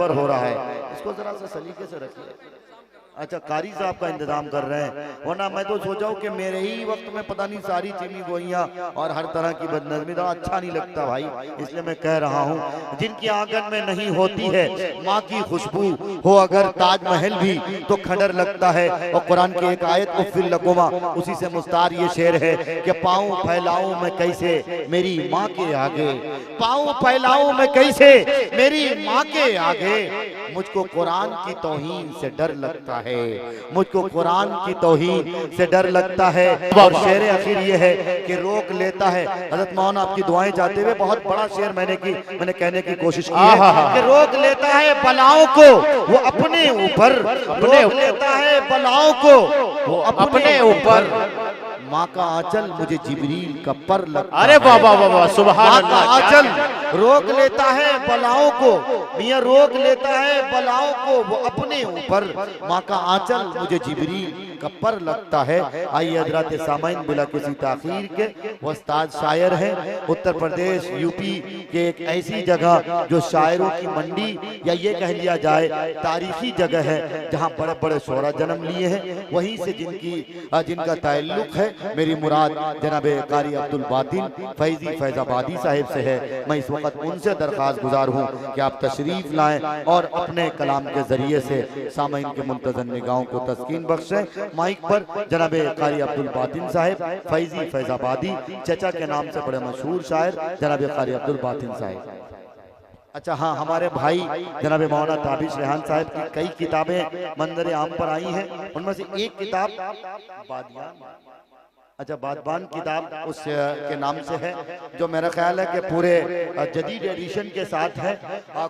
गड़बड़ हो रहा है, इसको जरा सा सलीके से रखिए। अच्छा, कारी साहब का इंतजाम कर रहे हैं, वरना मैं तो सोचा हूँ कि मेरे ही वक्त में पता नहीं सारी चीनी गोइयाँ और हर तरह की बदनज़मी, तो अच्छा नहीं लगता भाई, इसलिए मैं कह रहा हूँ जिनकी आंगन में नहीं होती है माँ की खुशबू, हो अगर ताजमहल भी तो खंडर लगता है। और कुरान की एक आयत उफ़िल लकुमा, उसी से मुस्तार ये शेर है कि पाँव फैलाऊं मैं कैसे मेरी माँ के आगे, पाँव फैलाऊं मैं कैसे मेरी माँ के आगे, मुझको कुरान की तौहीन से डर लगता है, मुझको कुरान की तौहीन से डर लगता है। और शेर आखिर ये है कि रोक लेता है, हज़रत मौलाना आपकी दुआएं चाहते हुए बहुत बड़ा शेर मैंने कहने की कोशिश की है कि रोक लेता है बलाओं को वो अपने ऊपर, रोक लेता है बलाओं को वो अपने ऊपर, माँ का आंचल मुझे जिब्रील का पर लगता है। अरे वाह वाह वाह वाह, सुभान अल्लाह। माँ का आंचल रोक लेता है बलाओं को, मियाँ रोक लेता है बलाओं को वो अपने ऊपर, माँ का आंचल मुझे जिब्रील का पर लगता है। आइए हज़रात सामाइन बिला किसी ताखीर के, वो उस्ताद शायर हैं उत्तर प्रदेश यूपी के एक ऐसी जगह जो शायरों की मंडी या ये कह लिया जाए तारीखी जगह है जहाँ बड़े बड़े शोरा जन्म लिए हैं, वहीं से जिनका ताल्लुक है मेरी मुराद जनाब कारी अब्दुल बातिन फैजी फैजाबादी साहिब से है। मैं इस वक्त उनसे दरख्वास्त गुजार हूँ कि आप तशरीफ लाएं और अपने कलाम के जरिए से सामईन के मुंतज़र निगाहों को तस्कीन बख्शें। माइक पर जनाब कारी अब्दुल बातिन साहिब फैजी फैजाबादी, चचा के नाम से बड़े मशहूर शायर जनाब कारी अब्दुल बातिन साहिब। अच्छा हाँ, हमारे भाई जनाब मौलाना ताबिश रेहान साहब की कई किताबें मंजर आम पर आई हैं, उनमें से एक किताब बादबान किताब उस के नाम से है, जो मेरा ख्याल है कि पूरे जदीद एडिशन के साथ है।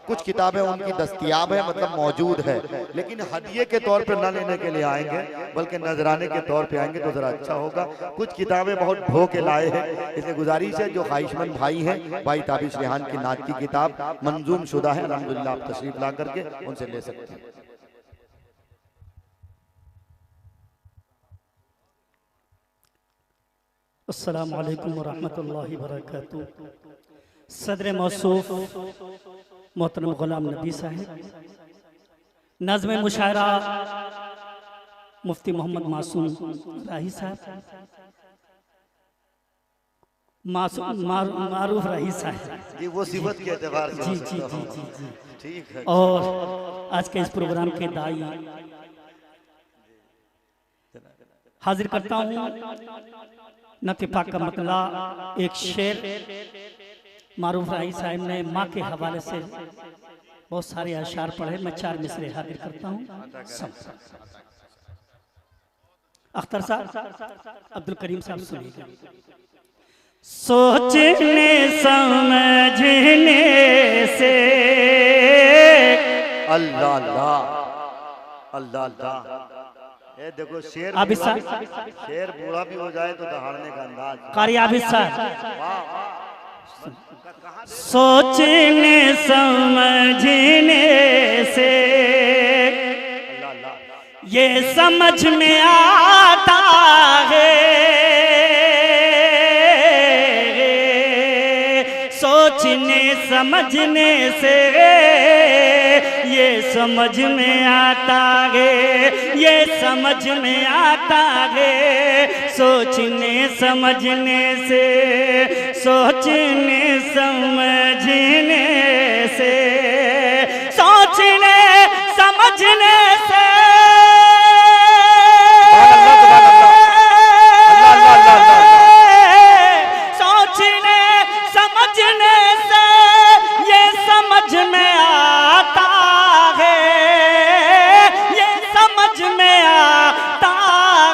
कुछ किताबें उनकी दस्तयाब है, मतलब मौजूद है, लेकिन हदिये के तौर पर न लेने के लिए आएंगे बल्कि नजराने के तौर पे आएंगे तो ज़रा अच्छा होगा। कुछ किताबें बहुत ढो के लाए हैं, इसलिए गुजारिश है जो ख्वाहिशमंद भाई हैं, भाई ताबिश रेहान की नात की किताब मंजूम शुदा है, अल्हम्दुलिल्लाह आप तशरीफ ला करके उनसे ले सकते हैं। अस्सलामु अलैकुम वरहमतुल्लाहि वबरकातुहू। सदर मौसूफ मोहतरम गुलाम नबी साहब, नज़्म मुशायरा मुफ्ती मोहम्मद मासूम राही साहब, मारूफ राही साहब जी, वो सिफत के एतबार से जी जी जी जी जी ठीक है। और आज के इस प्रोग्राम के दाई हाजिर करता हूँ नतीफा का मतला एक शेर मारूफ राही साहब ने माँ के हवाले से बहुत सारे अशार पढ़े, मैं 4 मिसरे हाजिर करता हूँ। सब अख्तर साहब, अब्दुल करीम साहब सुनिएगा। सोचने समझने से अल्लाह अल्लाह अल्लाह अल्लाह। ये देखो शेर शेर बूढ़ा भी हो जाए तो दहाड़ने का अंदाज। कारी आबिद साहब, सोचने समझने से ये समझ में आता है, सोचने समझने से ये समझ में आता है, ये समझ में आता है, सोचने समझने से, सोचने समझने से, सोचने समझने से सोचने समझने से ये समझ में आता है, ये समझ में आता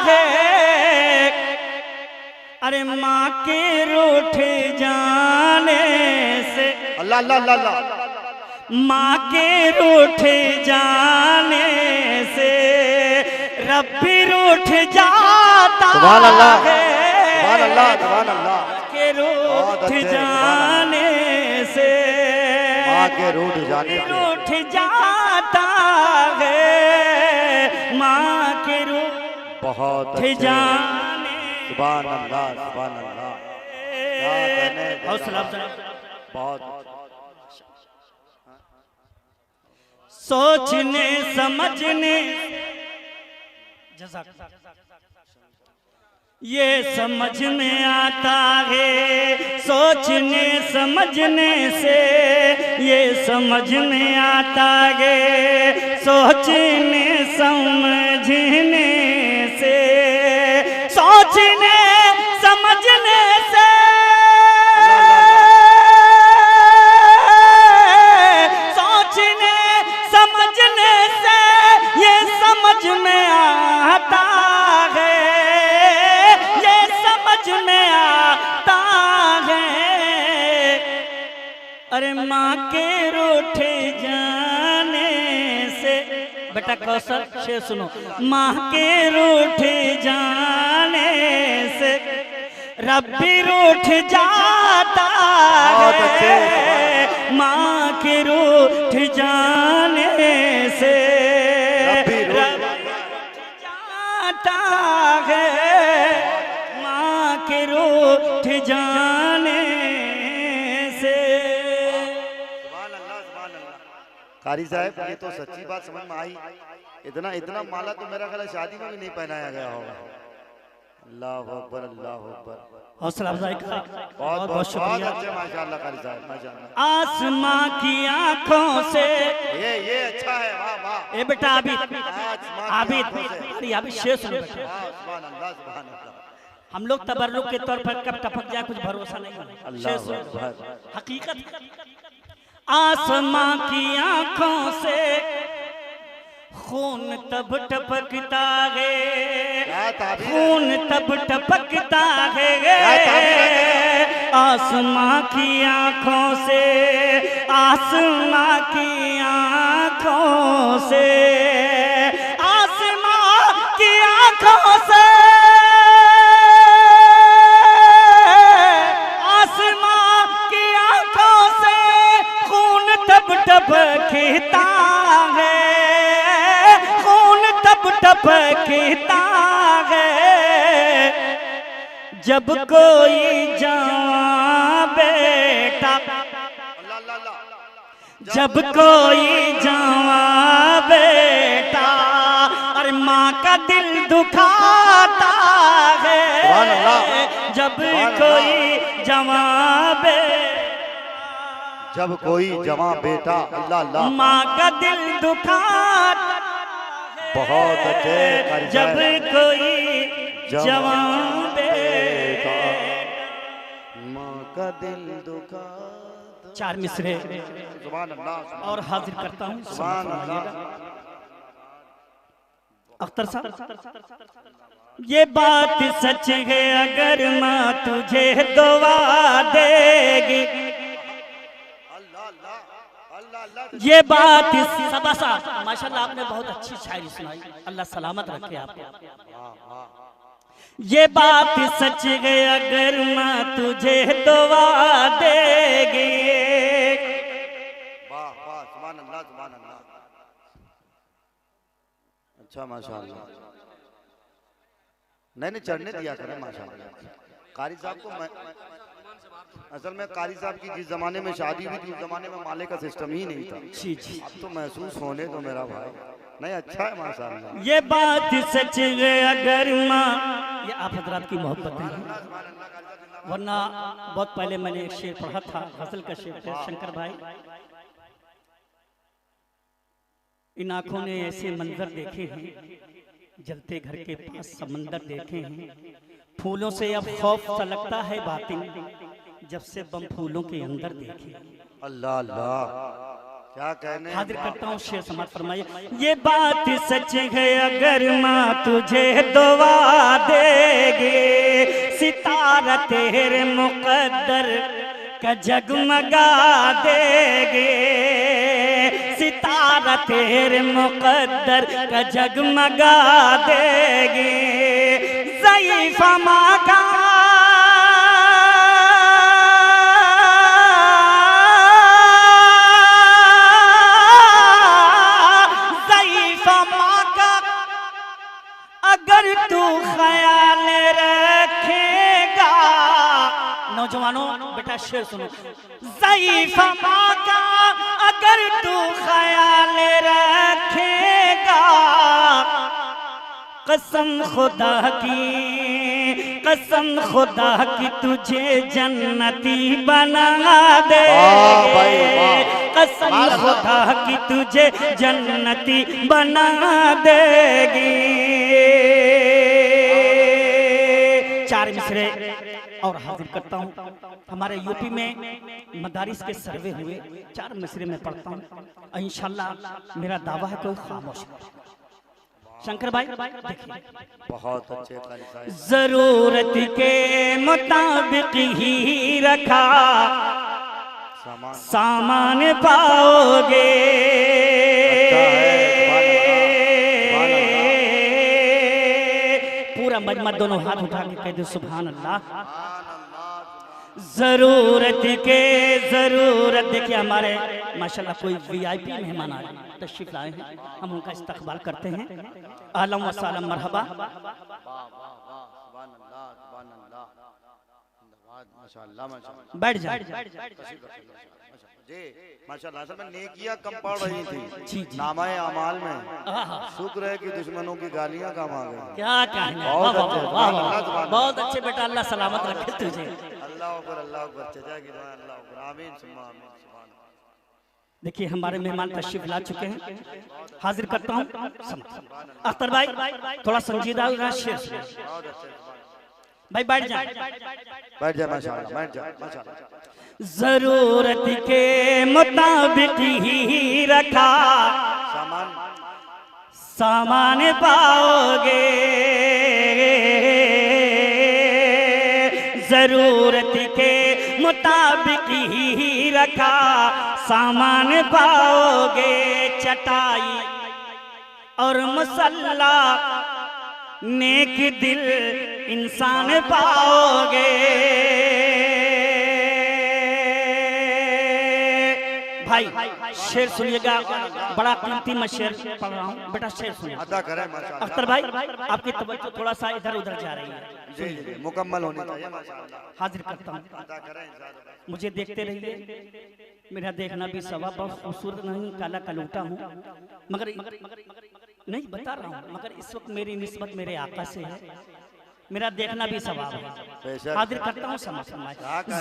है। अरे माँ के रूठ जाने से, अल्लाह अल्लाह अल्लाह, माँ के रूठ जाने से रब भी रूठ जाता सुभान अल्लाह, है, सुभान अल्लाह, सुभान अल्लाह। के रूठ जाने से, माँ के रूठ जाने से रूठ जाता है, माँ के रूठ बहुत जाने। सुभान अल्लाह, सुभान अल्लाह। क्या कहने, हौसला बहुत सोचने समझने ये समझ में आता है, सोचने समझने से ये समझ में आता है, सोचने समझने से, सोचने समझने से, सोचने समझने से ये समझ में आता है, ये समझ में आता है। अरे माँ के रूठे जाने से, बेटा कौशल शेर सुनो, माँ के रूठे जाने से रब भी रूठ जाता है, माँ के रूठ जाने से रब भी रूठ जाता है, माँ के रूठ जाने से। कारी साहब ये तो सच्ची बात समझ में आई। इतना इतना माला तो मेरा ख्याल शादी में भी नहीं पहनाया गया होगा। अल्लाह अकबर, अल्लाह अकबर। हौसला अफजाई का बहुत बहुत बहुत शुक्रिया। अच्छे माशाल्लाह कारी साहब, माशाल्लाह। आसमां की आंखों से ये अच्छा है, वाह वाह। ए बेटा अभी आसमां की आंखों से। अरे अभी शेर सुनो बेटा। वाह, सुभान अल्लाह, सुभान अल्लाह। हम लोग तबर्रुक के तौर पर कब टपक जाए कुछ भरोसा नहीं है। अल्लाह शेर सुनो, अकबर। हकीकत। आसमां की आंखों से खून तब टपकता है, खून तब टपकता है, आसमां की आंखों से, आसमां की आंखों से, आसमां की आंखों से, आसमां की आंखों से खून तब टपकता है, टपकता है, जब कोई जवां बेटा, जब कोई जवां बेटा अरे माँ का दिल दुखाता है, जब कोई जवां बेटा, जब कोई जवां बेटा, अल्लाह अल्लाह, माँ का दिल दुखाता, बहुत अच्छे। जब कोई जवान बेटा माँ का दिल दुखा। चार मिसरे सुभान अल्लाह, और हाजिर करता हूँ। सुभान अल्लाह। अख्तर साहब, ये बात सच है अगर माँ तुझे दुआ देगी, ये बात सबसा माशाल्लाह आपने बहुत अच्छी शायरी सुनाई, अल्लाह सलामत रखे आपको। ये बात सच है अगर माँ तुझे दुआ देगी, वाह वाह, सुभान अल्लाह, सुभान अल्लाह। अच्छा माशाल्लाह, नहीं चढ़ने दिया करें माशाल्लाह। कारी साहब को मैं असल में कारी साहब की जिस जमाने में शादी हुई थी उस जमाने में माले का सिस्टम ही नहीं था। जी जी, अब तो महसूस होने दो मेरा भाई। नहीं अच्छा है माशाल्लाह। ये बात सच है अगर माँ, ये आप हजरात की मोहब्बत है, वरना बहुत पहले मैंने एक शेर पढ़ा था, गजल का शेर था, शंकर भाई। इन आंखों ने ऐसे मंजर देखे हैं, जलते घर के पास समंदर देखे हैं, फूलों से अब खौफ सा लगता है बातिन, जब से बम फूलों के अंदर देखे। अल्लाह अल्लाह, क्या कहने। हाजिर करता हूँ शेर समाज फरमाइए। ये बात सच है अगर माँ तुझे दुआ देगी, सितारा तेरे मुकद्दर का जगमगा देगी, सितारा तेरे मुकद्दर का जगमगा देगी, ज़ईफ़ा माँ का अगर तू ख्याल रखेगा, नौजवानों बेटा शेर सुनो, ज़ईफ़ा माँ का अगर तू ख्याल रखेगा, कसम खुदा की तुझे जन्नती बना दे, कसम खुदा की तुझे जन्नती बना देगी। चार मिसरे और हाजिर करता हूँ। हमारे यूपी में मदारिस के सर्वे हुए, चार मिसरे में पढ़ता हूँ। इंशाल्लाह मेरा दावा है कोई खामोश नहीं। शंकर भाई देखिए, बहुत अच्छे कारी साहब। जरूरत के मुताबिक ही रखा सामान पाओगे। पूरा मजमा दोनों हाथ उठा के कह दो सुभान अल्लाह। जरूरत देखिए हमारे माशाल्लाह कोई वीआईपी मेहमान आए तशरीफ लाए हैं, हम उनका इस्तकबाल करते हैं। आलम व सालम मरहबा। बैठ जाए माशाल्लाह असल में नेकियां कम पड़ रही थी जी। नामाए अमाल में। शुक्र है कि दुश्मनों की गालियां कम आ गई। क्या कहना, बहुत अच्छे बेटा, अल्लाह सलामत रखे तुझे। अल्लाह अकबर, अल्लाह अकबर, चचा की दुआ, अल्लाह अकबर, आमीन सुम्मा आमीन। देखिए हमारे मेहमान तशरीफ ला चुके हैं, हाजिर करता हूँ। अख्तर भाई थोड़ा संजीदा शेर भाई, बैठ जाए माशाल्लाह, बैठ जाए माशाल्लाह। जरूरत के मुताबिक ही रखा सामान पाओगे। जरूरत के मुताबिक ही रखा सामान पाओगे। चटाई और मुसल्ला नेक दिल इंसान पाओगे। भाई शेर सुनिएगा, बड़ा कीमती मैं शेर पढ़ रहा हूँ बेटा, शेर सुनिए। अदा करें माशाल्लाह। अख्तर भाई आपकी तवज्जो थोड़ा सा इधर उधर जा रही है, जी जी मुकम्मल होनी चाहिए माशाल्लाह। हाजिर करता हूँ। अदा करें मुझे देखते रहिए, मेरा देखना भी सवाब, बहुत खूबसूरत नहीं, काला कलूटा हूँ मगर नहीं बता रहा हूँ, मगर इस वक्त मेरी निस्बत मेरे आका से है, मेरा देखना भी सवाब है। हाजिर करता हूँ समझ।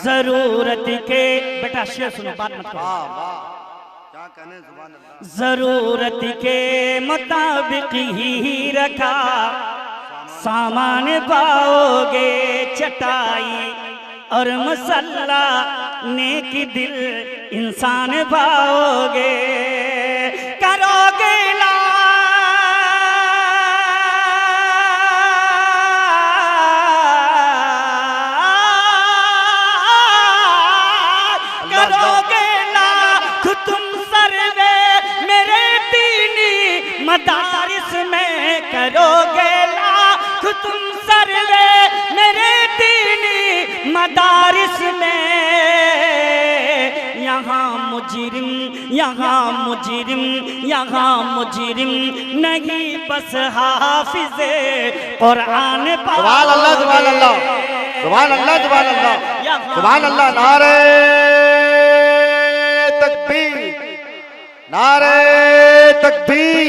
जरूरत के बेटा शेर सुनो, बात मत करो। क्या कहने सुभान अल्लाह। जरूरत के मुताबिक ही रखा सामान पाओगे। चटाई और मसल्ला नेक दिल इंसान पाओगे। करोगे मदारिस में, करोगे लाख तुम सर्वे मेरे दीनी मदारिस में। यहाँ मुजरिम नहीं बस हाफिज़े कुरान पाओगे। सुभान अल्लाह, सुभान अल्लाह, सुभान अल्लाह, सुभान अल्लाह, सुभान अल्लाह। नारे तकबीर, नारे तकबीर,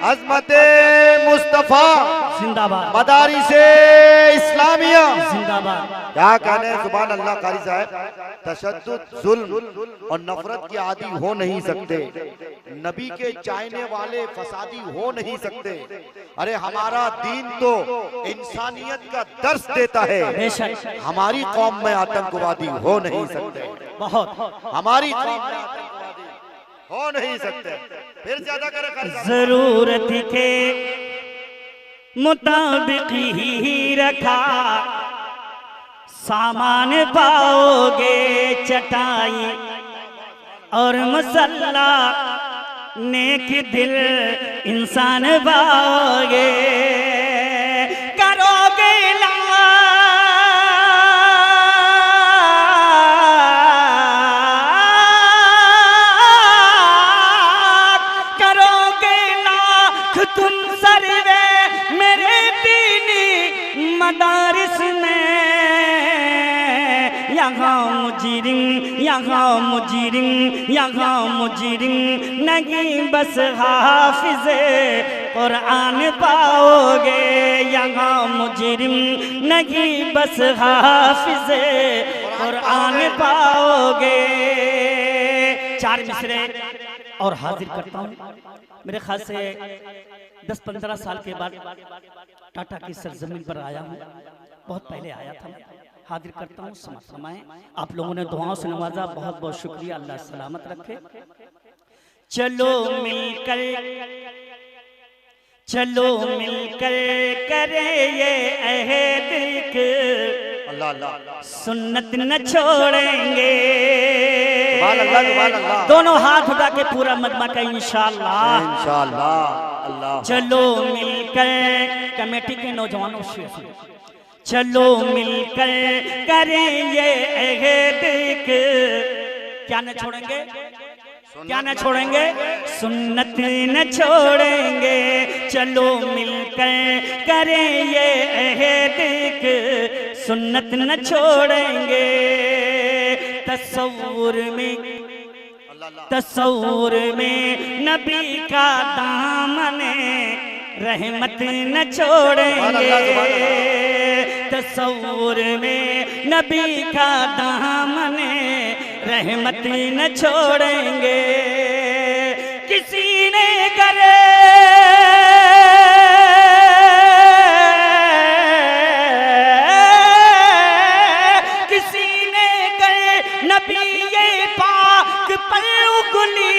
अज़मते मुस्तफा जिंदाबाद, मदारिसे इस्लामिया जिंदाबाद। क्या कहने सुभान अल्लाह। कारी साहब तशद्दुद, जुल्म और नफरत के आदी हो नहीं सकते, नबी के चाहने वाले फसादी हो नहीं सकते। अरे हमारा दीन तो इंसानियत का दर्स देता है, हमारी कौम में आतंकवादी हो नहीं सकते। बहुत हमारी कौम में आतंकवादी हो नहीं सकते। फिर ज्यादा करें। जरूरत के मुताबिक ही रखा सामान पाओगे। चटाई और मसल्ला नेक दिल इंसान पाओगे। करोगे तुम सर्वे मेरे दीनी मदारिस में। यहाँ मुजरिम, यहाँ मुजरिम, यहाँ मुजरिम नहीं बस हाफिज़े कुरान पाओगे। यहाँ मुजरिम नहीं बस हाफिज़े कुरान पाओगे। 4 मिसरे और हाजिर करता हूँ। मेरे ख्याल से 10-15 साल के बाद टाटा की सरजमीन पर आया हूँ, बहुत पहले आया था। हाजिर करता हूँ, समाज समाएं। आप लोगों ने दुआओं से नवाजा, बहुत बहुत शुक्रिया। अल्लाह सलामत रखे। चलो मिलकर, चलो मिलकर करे ये अहद कि अल्लाह अल्लाह सुन्नत न छोड़ेंगे। सुभान अल्लाह, सुभान अल्लाह। दोनों हाथ उठा के पूरा मजमा का इंशाअल्लाह। इंशाअल्लाह। अल्लाह चलो मिलकर, कमेटी के नौजवानों से चलो मिलकर करें ये अहद कि क्या न छोड़ेंगे, क्या न छोड़ेंगे, सुन्नत न छोड़ेंगे। चलो मिलकर करें ये अहद कि सुन्नत न छोड़ेंगे। तसव्वुर में, तसव्वुर में नबी का दामन रहमत न छोड़ेंगे। तसव्वुर में नबी का दामन रहमत न छोड़ेंगे। किसी ने करे नबी ये पाक पर उंगली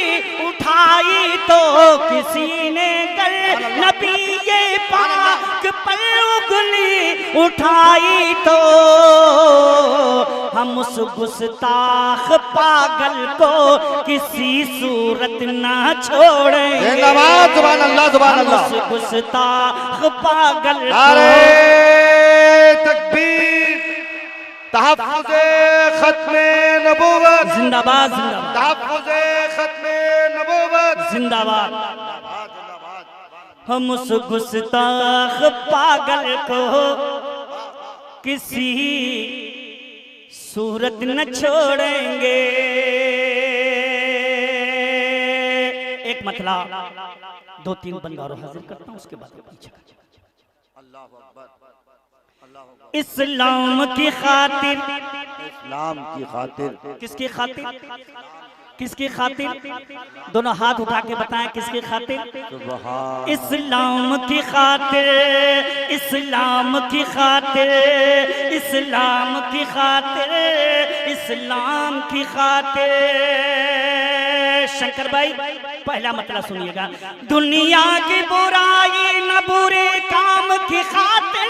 उठाई तो, किसी ने कर नबी ये पाक पर उंगली उठाई तो, हम उस गुस्ताख पागल को किसी सूरत ना छोड़ेंगे। जिंदाबाद, सुभान अल्लाह, सुभान अल्लाह। हम उस गुस्ताख पागल को, तकबीर, तहफ्फुज़े खत्मे नबूवत जिंदाबाद, जिंदाबाद, तहफ्फुज़े खत्मे नबूवत जिंदाबाद। हम उस गुस्ताख पागल को किसी सूरत न छोड़ेंगे। एक मतला 2-3 बंदा और हाजिर करता हूँ, उसके बाद पीछे। इस्लाम की खातिर, इस्लाम की खातिर, किसकी खातिर, किसकी खातिर? दोनों हाथ उठा के बताएं किसकी खातिर? इस्लाम की खातिर, इस्लाम की खातिर, इस्लाम की खातिर, इस्लाम की खातिर। शंकर भाई पहला मतलब सुनिएगा। दुनिया की बुराई न बुरे काम की खातिर,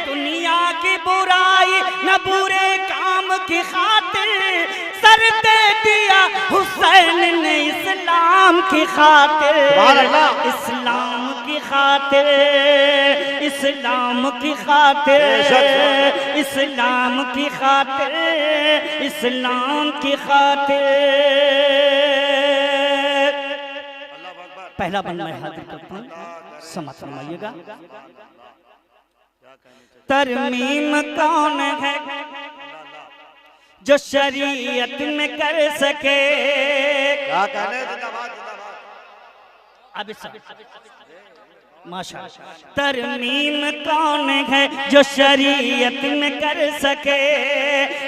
दुनिया की बुराई न बुरे काम की खातिर सर दे दिया हुसैन ने इस्लाम की खातिर। इस्लाम की खातिर, इस्लाम की खातिर, इस्लाम की खातिर, इस्लाम की खातिर। पहला बंदा मैं हाजिर करता हूँ, समझ फरमाइएगा। तरमीम कौन है जो शरीयत में कर सके? क्या कहने? अब माशाअल्लाह। तरमीम कौन है जो शरीयत में कर सके?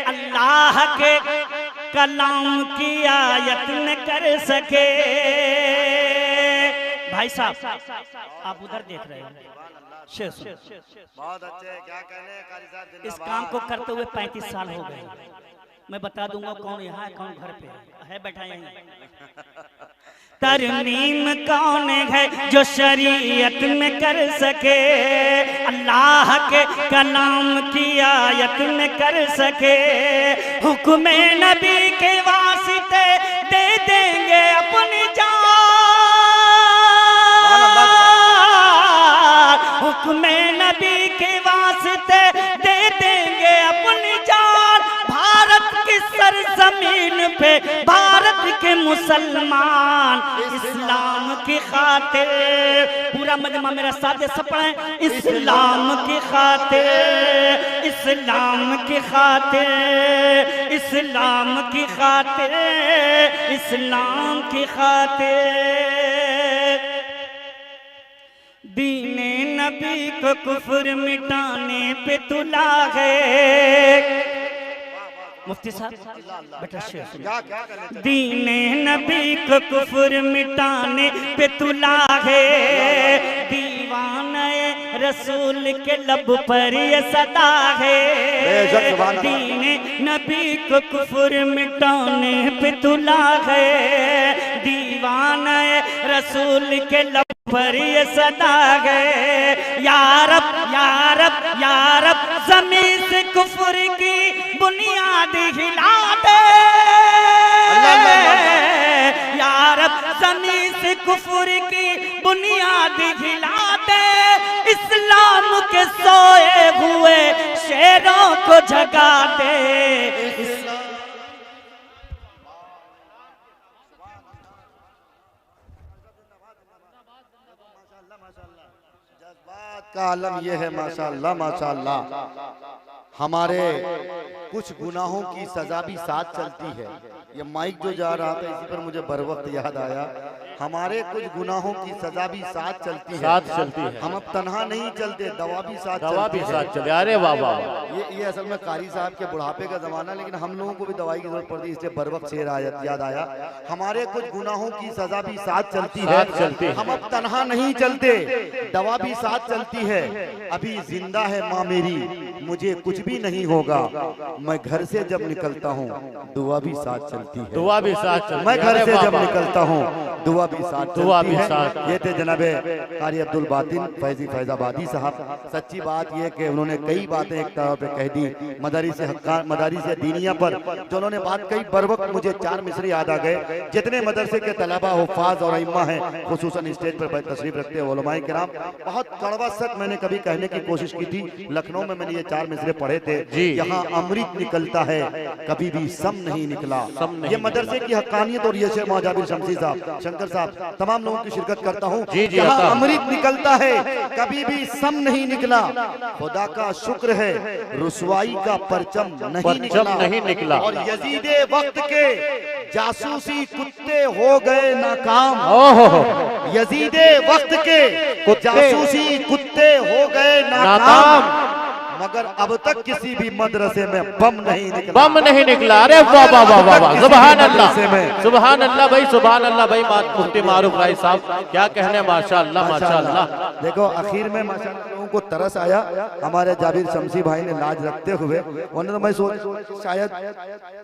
अल्लाह के कलाम की आयत में कर सके। भाई साहब आप उधर देख रहे हैं, बहुत अच्छे, क्या कहने? इस काम को करते हुए 35 साल हो गए। मैं बता दूंगा कौन यहाँ है, कौन घर पे है बैठा यहीं। तरमीम कौन है जो शरीयत में कर सके? अल्लाह के कलाम की आयत में कर सके। हुक्म नबी के वास्ते दे देंगे अपनी जान, हुक्म नबी के वास्ते दे देंगे अपनी जान। भारत की सरजमीं जमीन पे भारत के मुसलमान इस्लाम की खातिर, पूरा मजमा मेरा साथ सब पढ़ें, इस्लाम की खातिर, इस्लाम की खातिर, इस्लाम की खातिर, इस्लाम की खातिर दीने नबी को कुफ्र मिटाने पे तुला है। मुफ्ती साहब बेटा शेर सुनिए। दीने नबी को कुफ्र मिटाने पे तुला है, दीवाने रसूल के लब पर ये सदा है। दीने नबी को कुफ्र मिटाने पे तुला है, दीवाने रसूल के लब पर ये सदा है। यारब यारब यारब ज़मीन से कुफ्र की बुनियाद हिला दे, यारब ज़मीन से कुफ्र की बुनियाद हिला दे, इस्लाम के सोए हुए शेरों को जगा दे। जज्बात का आलम यह है माशाअल्लाह माशाअल्लाह। हमारे कुछ गुनाहों की सजा भी साथ चलती है। ये माइक जो जा रहा था इसी पर मुझे बर वक्त याद आया, हमारे कुछ गुनाहों की सजा भी साथ चलती है, साथ चलती है। हम अब तन्हा नहीं चलते, दवा भी साथ दवा भी चलती साथ है। चले। अरे वाह वाह, ये असल में कारी साहब के बुढ़ापे का जमाना, लेकिन हम लोगों को भी दवाई की जरूरत पड़ती है, इसलिए बर वक्त शेर याद आया। हमारे कुछ गुनाहों की सजा भी साथ चलती है, साथ चलती है। हम अब तन्हा नहीं चलते, दवा भी साथ चलती है। अभी जिंदा है माँ मेरी, मुझे कुछ भी नहीं होगा, मैं घर से जब निकलता हूँ दुआ भी साथ चलती है। दुआ भी साथ चलती है। मैं घर अरे से वाह जब वाह। निकलता हूँ दुआ भी साथ दुआ चलती भी है। साथ। ये थे जनाबे कारी अब्दुल बातिन फैजी फैजाबादी साहब। सच्ची बात ये कि उन्होंने कई बातें एक तरह पे कह दी मदारिस दीनिया पर, जो उन्होंने बात कही बर वक्त मुझे चार मिसरे याद आ गए। जितने मदरसे के तलबा हुफ़ाज़ और इम्मा हैं, खुसूसन स्टेज पर तशरीफ रखते हैं उलमाए किराम, बहुत कड़वा सच मैंने कभी कहने की कोशिश की थी। लखनऊ में मैंने ये चार मिसरे पढ़े थे, यहाँ अमृत निकलता है कभी भी सम नहीं निकला। ये मदरसे की हक्कानियत और ये शेर मौजाबिर शमसी साहब, शंकर साहब, तमाम लोगों की शिरकत करता हूँ। यहाँ अमृत निकलता है कभी भी सम नहीं निकला, खुदा का शुक्र है रुसवाई का परचम नहीं निकला, और यजीदे वक्त के जासूसी कुत्ते हो गए नाकाम। यजीदे वक्त के जासूसी कुत्ते हो गए नाकाम, मगर अब तक किसी भी मदरसे में बम नहीं निकला। बम नहीं निकला। अरे वाह वाह वाह वाह वाह, सुभान अल्लाह सुभान अल्लाह भाई, सुभान अल्लाह भाई। मुफ्ती मारूफ राय साहब क्या कहने, माशाअल्लाह माशाअल्लाह। देखो आखिर में माशाअल्लाह लोगों को तरस आया, हमारे जाबिर शमसी भाई ने लाज रखते हुए, उन्होंने तो मैं सोच शायद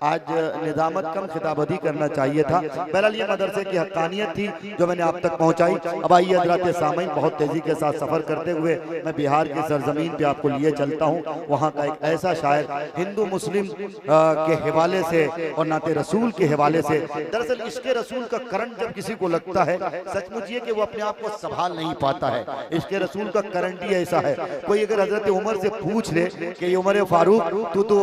आज निजामत कम खिताबदी करना चाहिए था। बहरहाल ये मदरसे की हक्कानियत थी जो मैंने आप तक पहुंचाई। अब आइए हज़रात सामईन, बहुत तेजी के साथ सफर करते हुए मैं बिहार की सरजमीन पे आपको लिए चलता हूँ। वहाँ का एक ऐसा शायर हिंदू मुस्लिम के हवाले से और नाते रसूल के हवाले से, दरअसल इसके रसूल का करंट जब किसी को लगता है, सचमुच ये कि वो अपने आप को संभाल नहीं पाता है। इसके रसूल का करंट ही ऐसा है, कोई अगर हजरत उमर से पूछ ले कि उमर फारूक तू तो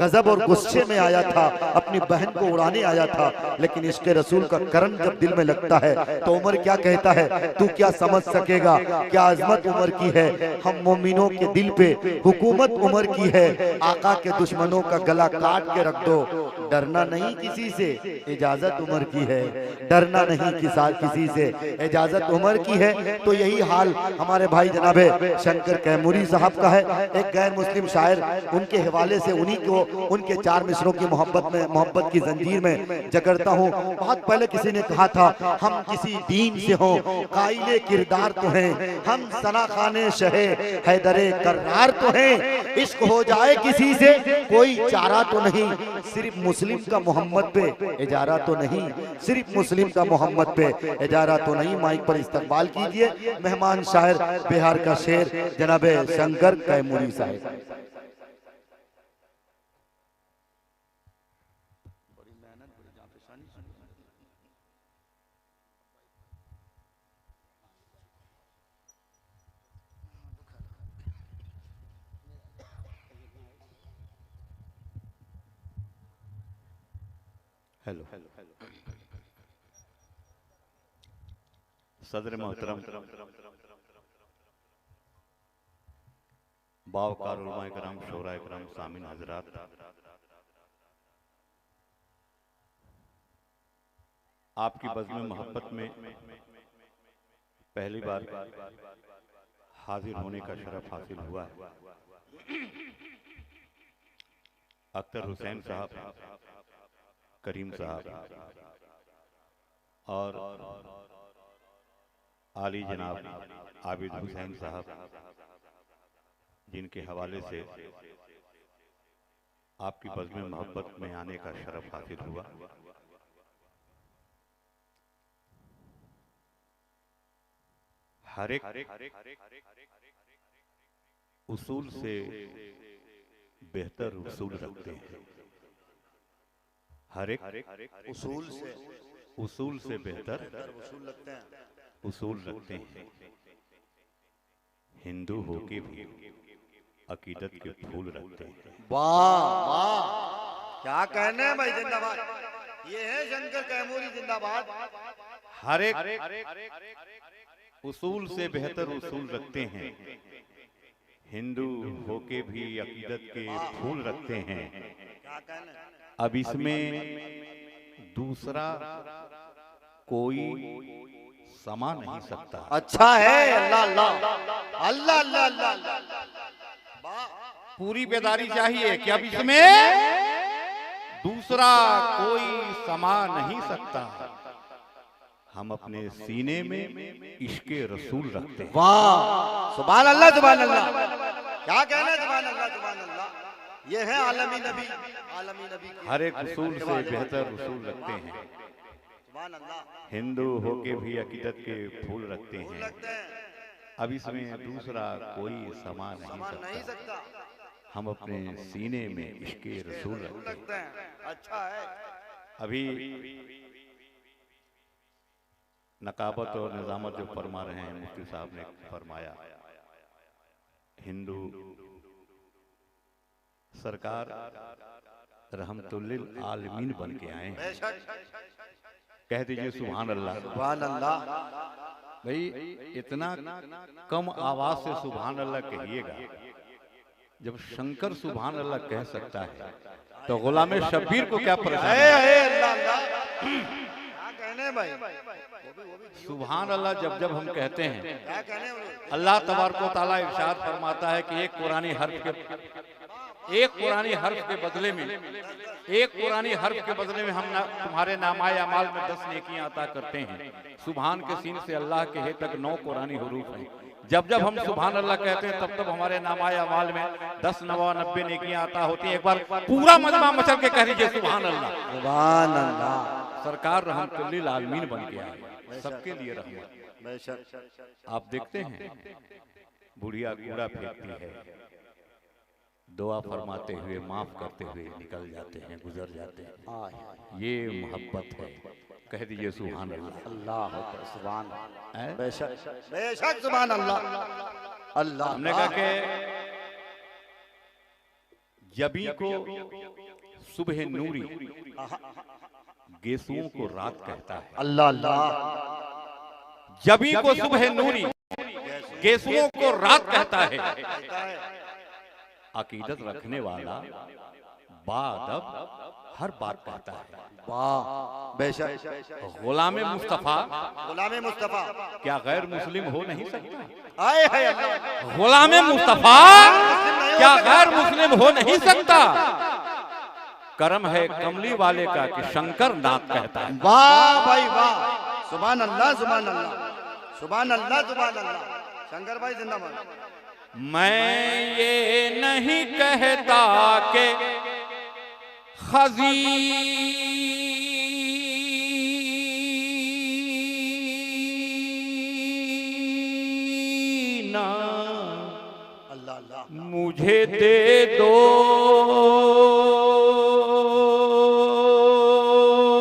गजब और गुस्से में आया था, अपनी बहन को उड़ाने आया था, लेकिन इसके रसूल का करंट जब दिल में लगता है तो उमर क्या कहता है, तू क्या समझ सकेगा, क्या अजमत उमर की है, हम मोमिनों के दिल पे हुकूमत उमर की है, आका के दुश्मनों का गला काट के रख दो, डरना नहीं किसी से इजाजत उमर की है, डरना नहीं किसी से इजाजत उमर की है। तो यही हाल हमारे भाई जनाबे शंकर कैमूरी साहब का है। एक गैर मुस्लिम शायर, उनके हवाले से उन्हीं को उनके चार मिसरों की मोहब्बत की जंजीर में जकड़ता हूँ। बहुत पहले किसी ने कहा था, हम किसी दीन से हों काइले किरदार तो हैं, हम सना खाने शहे हैदरे कर्रार तो हैं, इश्क हो जाए किसी से कोई चारा तो नहीं, सिर्फ मुस्लिम का मोहम्मद पे इजारा तो नहीं, सिर्फ मुस्लिम का मोहम्मद पे इजारा तो नहीं। माइक पर इस्तकबाल कीजिए मेहमान शायर बिहार का शेर जनाबे शंकर कैमूरी साहब। हेलो सदर मोहतरम बावकार उलमा इकराम शोरा इकराम सामीन हजरात, आपकी बज़्म मोहब्बत में पहली बार हाजिर होने का शरफ हासिल हुआ है। अख्तर हुसैन साहब, करीम साहब और आली जनाब आबिद हुसैन साहब, जिनके हवाले से आपकी बज़्म मोहब्बत में आने का शरफ हासिल हुआ। हर एक उसूल से बेहतर उसूल रखते हैं। हर एक उसूल से बेहतर उसूल रखते हैं। हिंदू होके भी अकीदत के फूल रखते हैं। वाह वाह, क्या कहने हैं भाई, जिंदाबाद। ये है शंकर कैमूरी जिंदाबाद। हर एक उसूल से बेहतर उसूल रखते हैं। हिंदू होके भी अकीदत के फूल रखते हैं। क्या कहने हैं? अब इसमें दूसरा कोई समा नहीं सकता। अच्छा है। अल्लाह अल्लाह अल्लाह अल्लाह अल्लाह। पूरी बेदारी चाहिए कि अब इसमें दूसरा कोई समा नहीं सकता। हम अपने सीने में इश्के रसूल रखते हैं। वाह, सुभान अल्लाह सुभान अल्लाह। क्या कहना है? सुभान अल्लाह सुभान अल्लाह। ये है आलमी नबी, आलमी नबी। हर एक उसूल से बेहतर उसूल रखते हैं। सुभान अल्लाह। हिंदू होके भी अकीदत के फूल रखते हैं। अब इसमें दूसरा कोई समा नहीं सकता। हम अपने सीने में इश्के रसूल रखते हैं। अच्छा है। अभी नकाबत और निजामत जो फरमा रहे हैं, मुफ्ती साहब ने फरमाया, हिंदू सरकार रहमतुल्लिल आलमीन बन के आए हैं। कह दीजिए सुभान अल्लाह। सुभान अल्लाह। भाई इतना कम आवाज से सुभान अल्लाह कहिएगा। जब शंकर सुभान अल्लाह कह सकता है तो गुलाम शब्बीर को क्या परेशानी? सुभान अल्लाह जब जब हम कहते हैं, अल्लाह तबारक व तआला इरशाद फरमाता है कि एक कुरानी हर्फ के बदले में हम तुम्हारे नामाए अमाल में 10 नेकियां अता करते हैं। सुभान के सीन से अल्लाह के हे तक 9 कुरानी हुरूफ हैं। जब जब हम सुभान अल्लाह कहते हैं तब तब हमारे नामाए अमाल में 10 90 नेकियां अता होती हैं। एक बार पूरा मजमा मचल के कह दीजिए सुभान अल्लाह। सुभान अल्लाह। सरकार रहमतुल्लिल आलमीन बन के आई, सबके लिए रहमत। आप देखते हैं बुढ़िया कूड़ा फेंकती है, दुआ फरमाते हुए माफ करते हुए निकल जाते हैं, गुजर जाते हैं। ये मोहब्बत है। कह दीजिए सुभान अल्लाह। अल्लाह सुभान। बेशक बेशक सुभान अल्लाह अल्लाह। हमने कहा कि जबी को सुबह नूरी गेसुओं को रात कहता है। अल्लाह अल्लाह। जबी को सुबह नूरी गेसुओं को रात कहता है। अकीदत रखने वाला बादब हर बात कहता है। वाह बेशक। गुलामे मुस्तफा क्या गैर मुस्लिम हो नहीं सकता? आए है अल्लाह। गुलामे मुस्तफा क्या गैर मुस्लिम हो नहीं सकता? करम है कमली वाले का कि शंकर नाथ कहता है। वाह भाई वाह, सुभान अल्लाह सुभान अल्लाह सुभान अल्लाह सुभान अल्लाह। शंकर भाई जिंदाबाद। मैं ये नहीं कहता कि खजीना अल्लाह अल्लाह मुझे दे दो।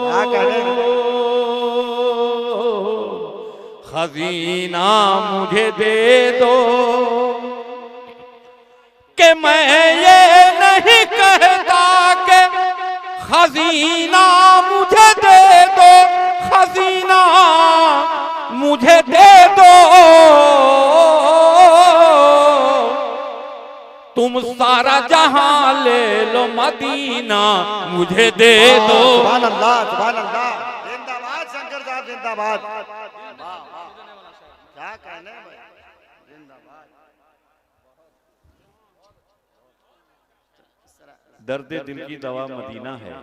क्या कह रहे हैं? खजीना मुझे दे दो कि मैं ये नहीं कहता कि खजीना मुझे मुझे दे दो, तुम सारा जहां ले लो मदीना मुझे दे दो। सुभान अल्लाह, सुभान अल्लाह। जिंदाबाद शंकर साहब, जिंदाबाद। क्या कहने भाई, जिंदाबाद। दर्द दिल की दवा मदीना है,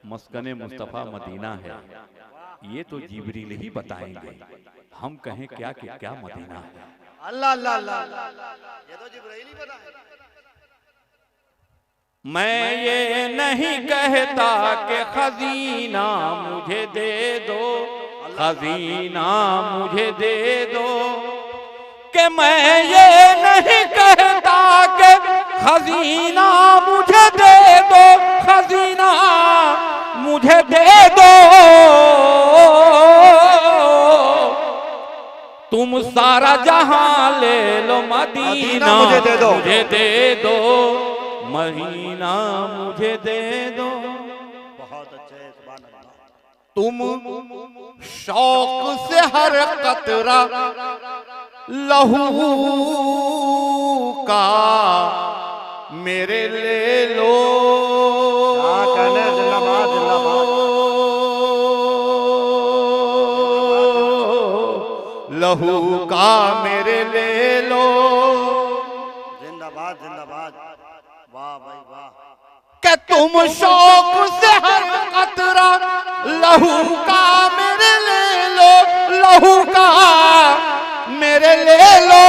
मस्कने मुस्तफा मदीना है। ये तो जिब्रील ही बताएंगे, हम कहें क्या कि क्या मदीना है। अल्लाह अल्लाह अल्लाह, ये तो जिब्राइल ही बताए। मैं ये नहीं कहता कि खजीना मुझे दे दो, खजीना मुझे दे दो, कि मैं ये नहीं कहता कि खजीना मुझे दे दो, खजीना मुझे दे दो, तुम सारा जहां ले लो मदीना मुझे दे दो, मुझे दे दो, महीना मुझे दे दो। बहुत अच्छे, सुभान अल्लाह। तुम शौक से हर कतरा लहू का मेरे ले लो, क्या कहने, जिंदाबाद जिंदाबाद। लहू का मेरे ले लो, जिंदाबाद जिंदाबाद। वाह भाई वाह। कि तुम शौक से हर कतरा लहू का मेरे ले लो, लहू का मेरे ले लो,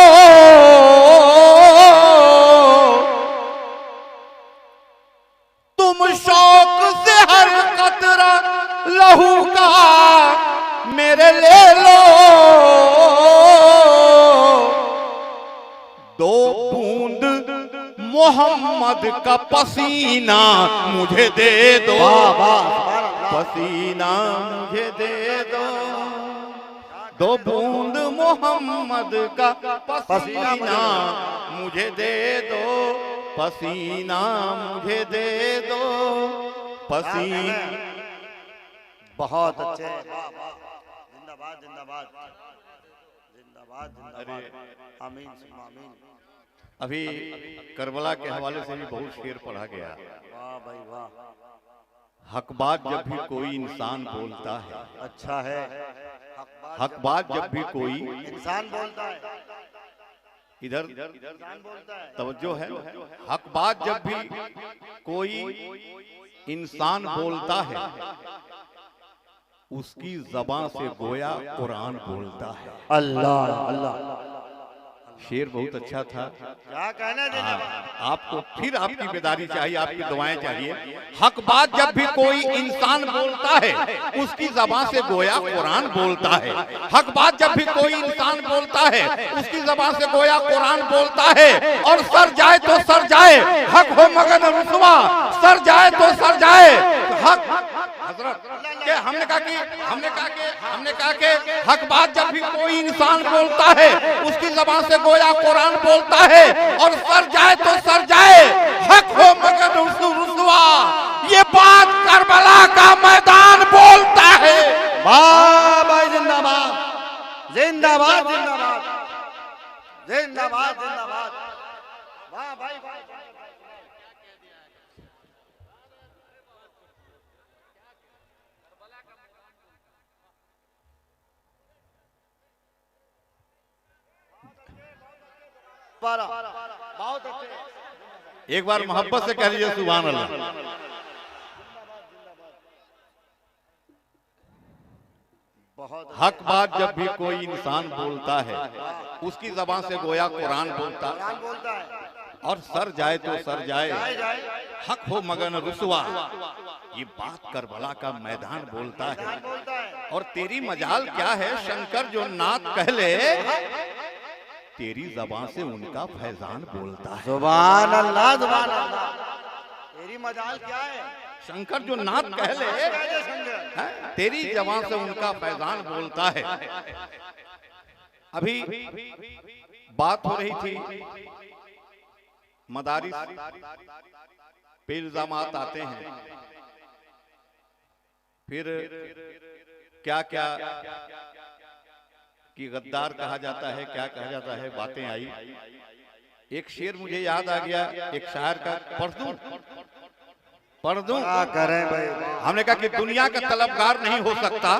तुम शौक से हर कतरा लहू का मेरे ले लो, दो बूंद मोहम्मद का पसीना मुझे दे दो, वाह वाह, सुभान अल्लाह। पसीना मुझे दे दो, दो बूंद मोहम्मद का पसीना मुझे दे दो, पसीना मुझे दे दो, पसीना। बहुत अच्छे, वाह वाह। जिंदाबाद जिंदाबाद जिंदाबाद जिंदाबाद। आमीन सुम्मा आमीन। अभी करबला के हवाले से भी बहुत शेर पढ़ा गया। वाह भाई वाह। हक बात जब भी कोई इंसान बोलता है, अच्छा है। हक बात जब भी कोई इंसान बोलता है, इधर इंसान बोलता है। तवज्जो है, हक बात जब भी कोई इंसान बोलता है, उसकी ज़बान से गोया कुरान बोलता है। अल्लाह अल्लाह। शेर बहुत अच्छा था। क्या कहना, जिंदाबाद। आपको फिर आपकी बेदारी चाहिए, आपकी दुआएं चाहिए। हक बात जब भी कोई इंसान बोलता है, उसकी ज़बान से गोया कुरान बोलता है। हक बात जब भी कोई इंसान बोलता है, उसकी ज़बान से गोया कुरान बोलता है। और सर जाए तो सर जाए, हक हो मगन रुसवा, सर जाए तो सर जाए, हक। हजरत के हमने कहा कि हक बात जब भी कोई इंसान बोलता है, उसकी ज़बान से गोया कुरान बोलता है। और सर जाए तो सर जाए, हक हो मगर रुसवा, ये बात करबला का मैदान बोलता है। वाह भाई, जिंदाबाद जिंदाबाद जिंदाबाद जिंदाबाद जिंदाबाद। वाह भाई वाह। बहुत अच्छे। एक बार मोहब्बत से कह लीजिए सुभान अल्लाह। हक बात जब भी कोई इंसान बोलता है, उसकी ज़बान से गोया कुरान बोलता है। और सर जाए तो सर जाए, हक हो मगन रुसवा, ये बात करबला का मैदान बोलता है। और तेरी मजाल क्या है शंकर जो नात कह ले, तेरी ज़बान से उनका फैजान बोलता है। सुभान अल्लाह, सुभान अल्लाह। तेरी मजाल क्या है शंकर जो नात कह ले, तेरी ज़बान से उनका फैजान बोलता है। अभी बात हो रही थी मदारिस पे इल्जामात आते हैं, फिर क्या क्या कि गद्दार कहा जाता है, क्या कहा जाता है, बातें आई। एक शेर मुझे याद आ गया, एक शायर का, पढ़ दूं? क्या करें भाई। हमने कहा कि दुनिया का तलबगार नहीं हो सकता,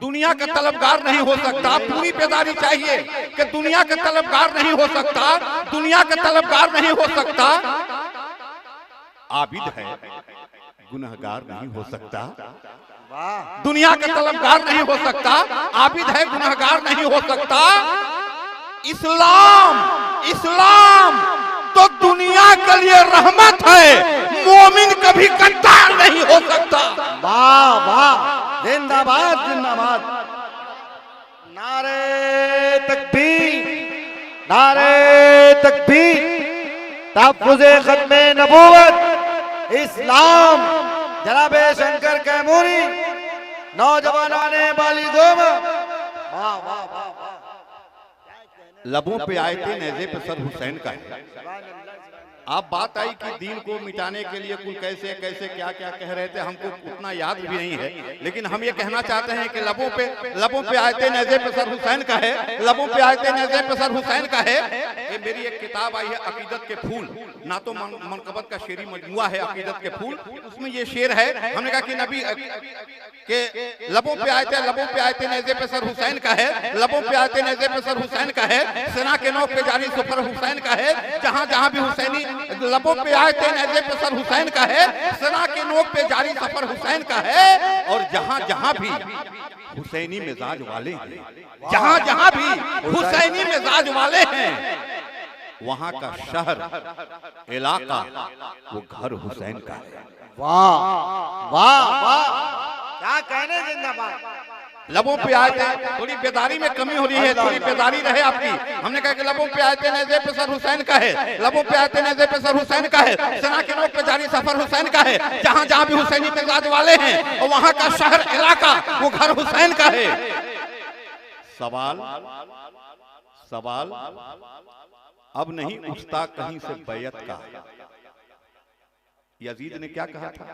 दुनिया का तलबगार नहीं हो सकता, पूरी बेदारी चाहिए कि दुनिया का तलबगार नहीं हो सकता, दुनिया का तलबगार नहीं हो सकता, आबिद है गुनहगार नहीं हो सकता। दुनिया का तलबगार नहीं हो सकता, आबिद है गुनहगार नहीं हो सकता। इस्लाम, इस्लाम तो दुनिया के लिए रहमत है, मोमिन कभी गद्दार नहीं हो सकता। वाह वाह, जिंदाबाद जिंदाबाद। नारे तकबीर, नारे तकबीर, तहफ्फुज़े खत्मे नबूवत इस्लाम जनाबे शंकर कैमूरी नौजवानाने बालिगों में। वाह वाह वाह वाह। लबों पे आए थे नेज़े पे सर हुसैन का है। आप बात आई कि दीन को मिटाने के लिए कुल कैसे कैसे क्या क्या कह रहे थे, हमको उतना याद भी नहीं है, लेकिन हम ये कहना चाहते हैं कि लबों पे आए थे नेज़े पे सर हुसैन का है, लबों पे आए थे नेज़े पे सर हुसैन का है। ये मेरी एक किताब आई है अकीदत के फूल, ना तो मनकबत का शेरी मजमुआ है अकीदत के फूल, उसमें ये शेर है। हमने कहा कि नबी के लबों पे आए थे नेज़े पे सर हुसैन का है, लबों पे आए थे नेज़े पे सर हुसैन का है, सेना के नोक पे जारी सफर हुसैन का है। जहां जहां भी हुसैनी लबों पे आए थे नेज़े पे सर हुसैन का है, सेना के नोक पे जारी सफर हुसैन का है। और जहां जहां भी हुसैनी मिजाज वाले हैं, जहां जहां भी हुसैनी मिजाज वाले हैं, वहां का शहर इलाका वो घर हुसैन का है। वाह वाह वाह, क्या कहने जिंदाबाद। लबों पे आए थे, थोड़ी बेदारी में कमी हो रही है, थोड़ी बेदारी रहे आपकी। हमने कहा कि लबों पे आए थे नेज़े पे सर हुसैन का है, लबों पे आए थे नेज़े पे सर हुसैन का है, सेना के नोक पे जारी सफर हुसैन का है। जहां जहां भी हुसैनी मिजाज वाले हैं और वहां का शहर इलाका वो घर हुसैन का है। सवाल अब नहीं उठता कहीं से बैत का। यजीद ने क्या कहा था,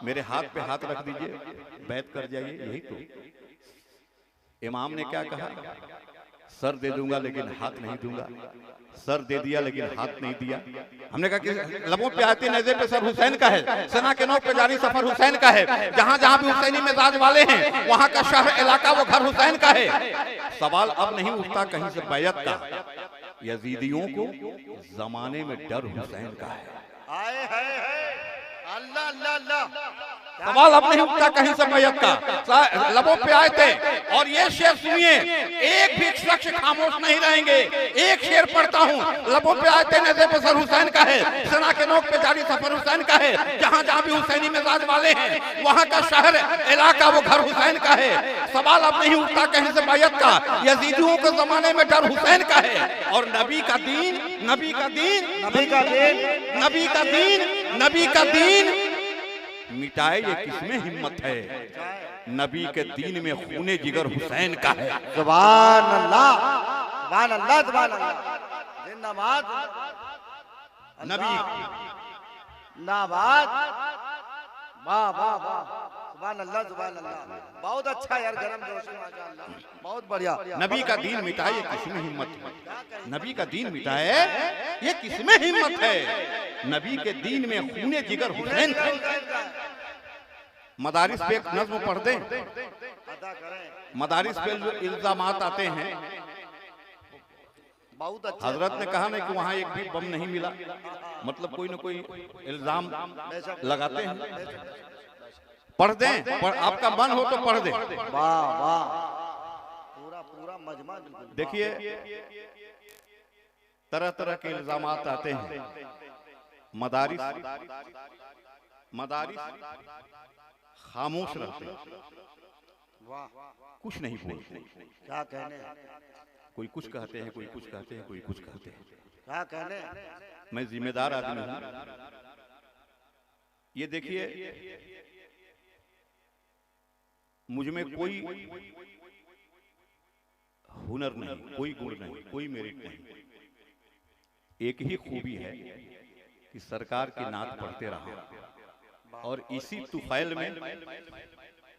मेरे हाथ पे हाथ रख दीजिए, बैत कर जाइए, यही तो। इमाम ने क्या कहा, सर दे दूंगा लेकिन हाथ नहीं दूंगा, सर दे दिया लेकिन हाथ नहीं दिया। हमने कहा कि लबों पे आते नेज़े पे सर हुसैन का है, सेना के नोक पे जारी सफर हुसैन का है। जहां जहां भी हुसैनी मिजाज वाले हैं वहां का शहर इलाका वो घर हुसैन का है। सवाल अब नहीं उठता कहीं से बैत का, यजीदियों को जमाने में डर हुसैन का है। आए है अल्लाह अल्लाह अल्लाह। सवाल अब नहीं उठता कहीं से बैत का, लबों पे आए थे। और ये शेर सुनिए, एक भी शख्स खामोश नहीं रहेंगे। एक शेर पढ़ता हूँ, लबों पे आए थे नेज़े पे सर हुसैन का है, सेना के नोक पे जारी सफर हुसैन का है। जहां जहां भी हुसैनी मिजाज वाले हैं वहां का शहर इलाका वो घर हुसैन का है। सवाल अब नहीं उठता कहीं से बैत का, यजीदियों के जमाने में डर हुसैन का है। और नबी का दीन, नबी का दीन, नबी का दीन, नबी का दीन, नबी का दीन मिटाए ये किसमें हिम्मत है। नबी के दीन में खूने जिगर हुसैन का है। सुभान अल्लाह, सुभान अल्लाह, सुभान अल्लाह, जिंदाबाद नबी जिंदाबाद। वाह वाह वाह, सुभान अल्लाह, सुभान अल्लाह। बहुत अच्छा यार, गरम जोशी, माशाअल्लाह, बहुत बढ़िया। नबी का दीन मिटाए ये किसमें हिम्मत है। नबी का दीन मिटाए ये किसमें हिम्मत है। नबी के दीन में खूने जिगर हुसैन का है। मदारिस पे एक नज्म पढ़ दें, मदारिस पे इल्जामात आते हैं। बहुत अच्छा। हजरत ने कहा नहीं कि वहाँ एक भी बम नहीं मिला, मतलब कोई ना कोई इल्जाम लगाते हैं। पढ़ दें, आपका मन हो तो पढ़ दें। वाह वाह, पूरा पूरा मजमा। देखिए तरह तरह के इल्जामात आते हैं। मदारिस खामोश रहते हैं, कुछ नहीं बोलते। क्या कहने, कोई कुछ कहते हैं, कोई कुछ कहते हैं, कोई कुछ कहते हैं। क्या कहने। मैं जिम्मेदार आदमी हूं। ये देखिए, मुझ में कोई हुनर नहीं, कोई गुण नहीं, कोई मेरिट नहीं। एक ही खूबी है कि सरकार की नात पढ़ते रहा और इसी तुफैल में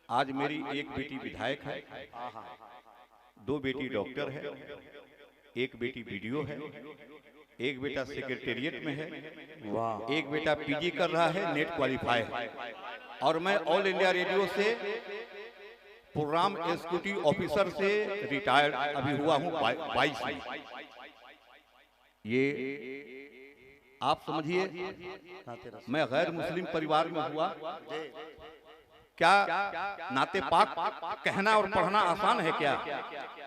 आज मेरी एक बेटी विधायक है, 2 बेटी डॉक्टर है, 1 बेटी बीडीओ है, 1 बेटा सेक्रेटेरिएट में है, वाह 1 बेटा पीजी कर रहा है, नेट क्वालिफाई है, और मैं ऑल इंडिया रेडियो से प्रोग्राम एग्जीक्यूटिव ऑफिसर से रिटायर्ड अभी हुआ हूं 22 में। ये आप समझिए मैं गैर मुस्लिम परिवार में हुआ, क्या नाते पाक कहना और पढ़ना आसान है क्या?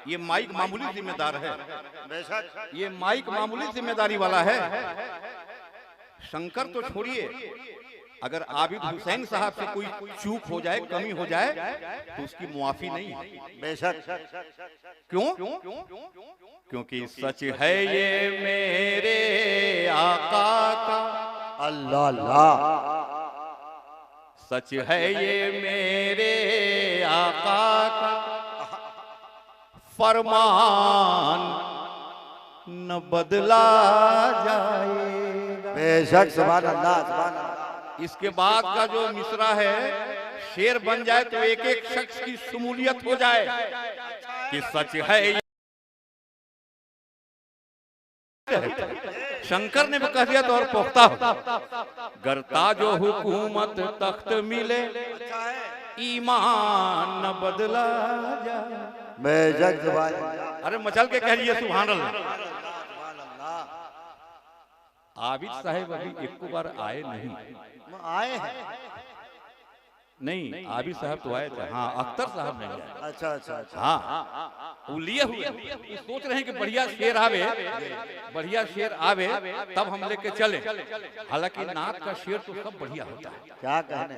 ये माइक मामूली जिम्मेदार है, ये माइक मामूली जिम्मेदारी वाला है। शंकर तो छोड़िए, अगर आबिद हुसैन साहब से कोई चूक हो जाए, कमी हो जाए, तो उसकी मुआफी नहीं है। बेशक। क्यों? क्योंकि सच है ये मेरे आका का, अल्लाह अल्लाह, सच है ये मेरे आका का, फरमान न बदला जाएगा। बेशक, सुभान अल्लाह सुभान अल्लाह। इसके बाद का जो मिसरा है, शेर बन जाए तो एक एक शख्स की शमूलियत हो जाए कि सच है ये। शंकर ने भी कह दिया तो और पुख्ता हो, गरता जो हुकूमत तख्त मिले, ईमान न बदला जाए। बेशक, सुभान अल्लाह। अरे मचल के कह रही सुभान अल्लाह। सुभान अल्लाह। आबिद साहब अभी एक बार आए नहीं, आए हैं? नहीं आबिद साहब तो आए थे, हाँ अख्तर साहब नहीं आए। अच्छा अच्छा अच्छा। हाँ वो लिए हुए वो सोच रहे हैं कि बढ़िया शेर आवे, बढ़िया शेर आवे तब हम लेके चले। हालांकि नात का शेर तो सब बढ़िया होता है। क्या कहने,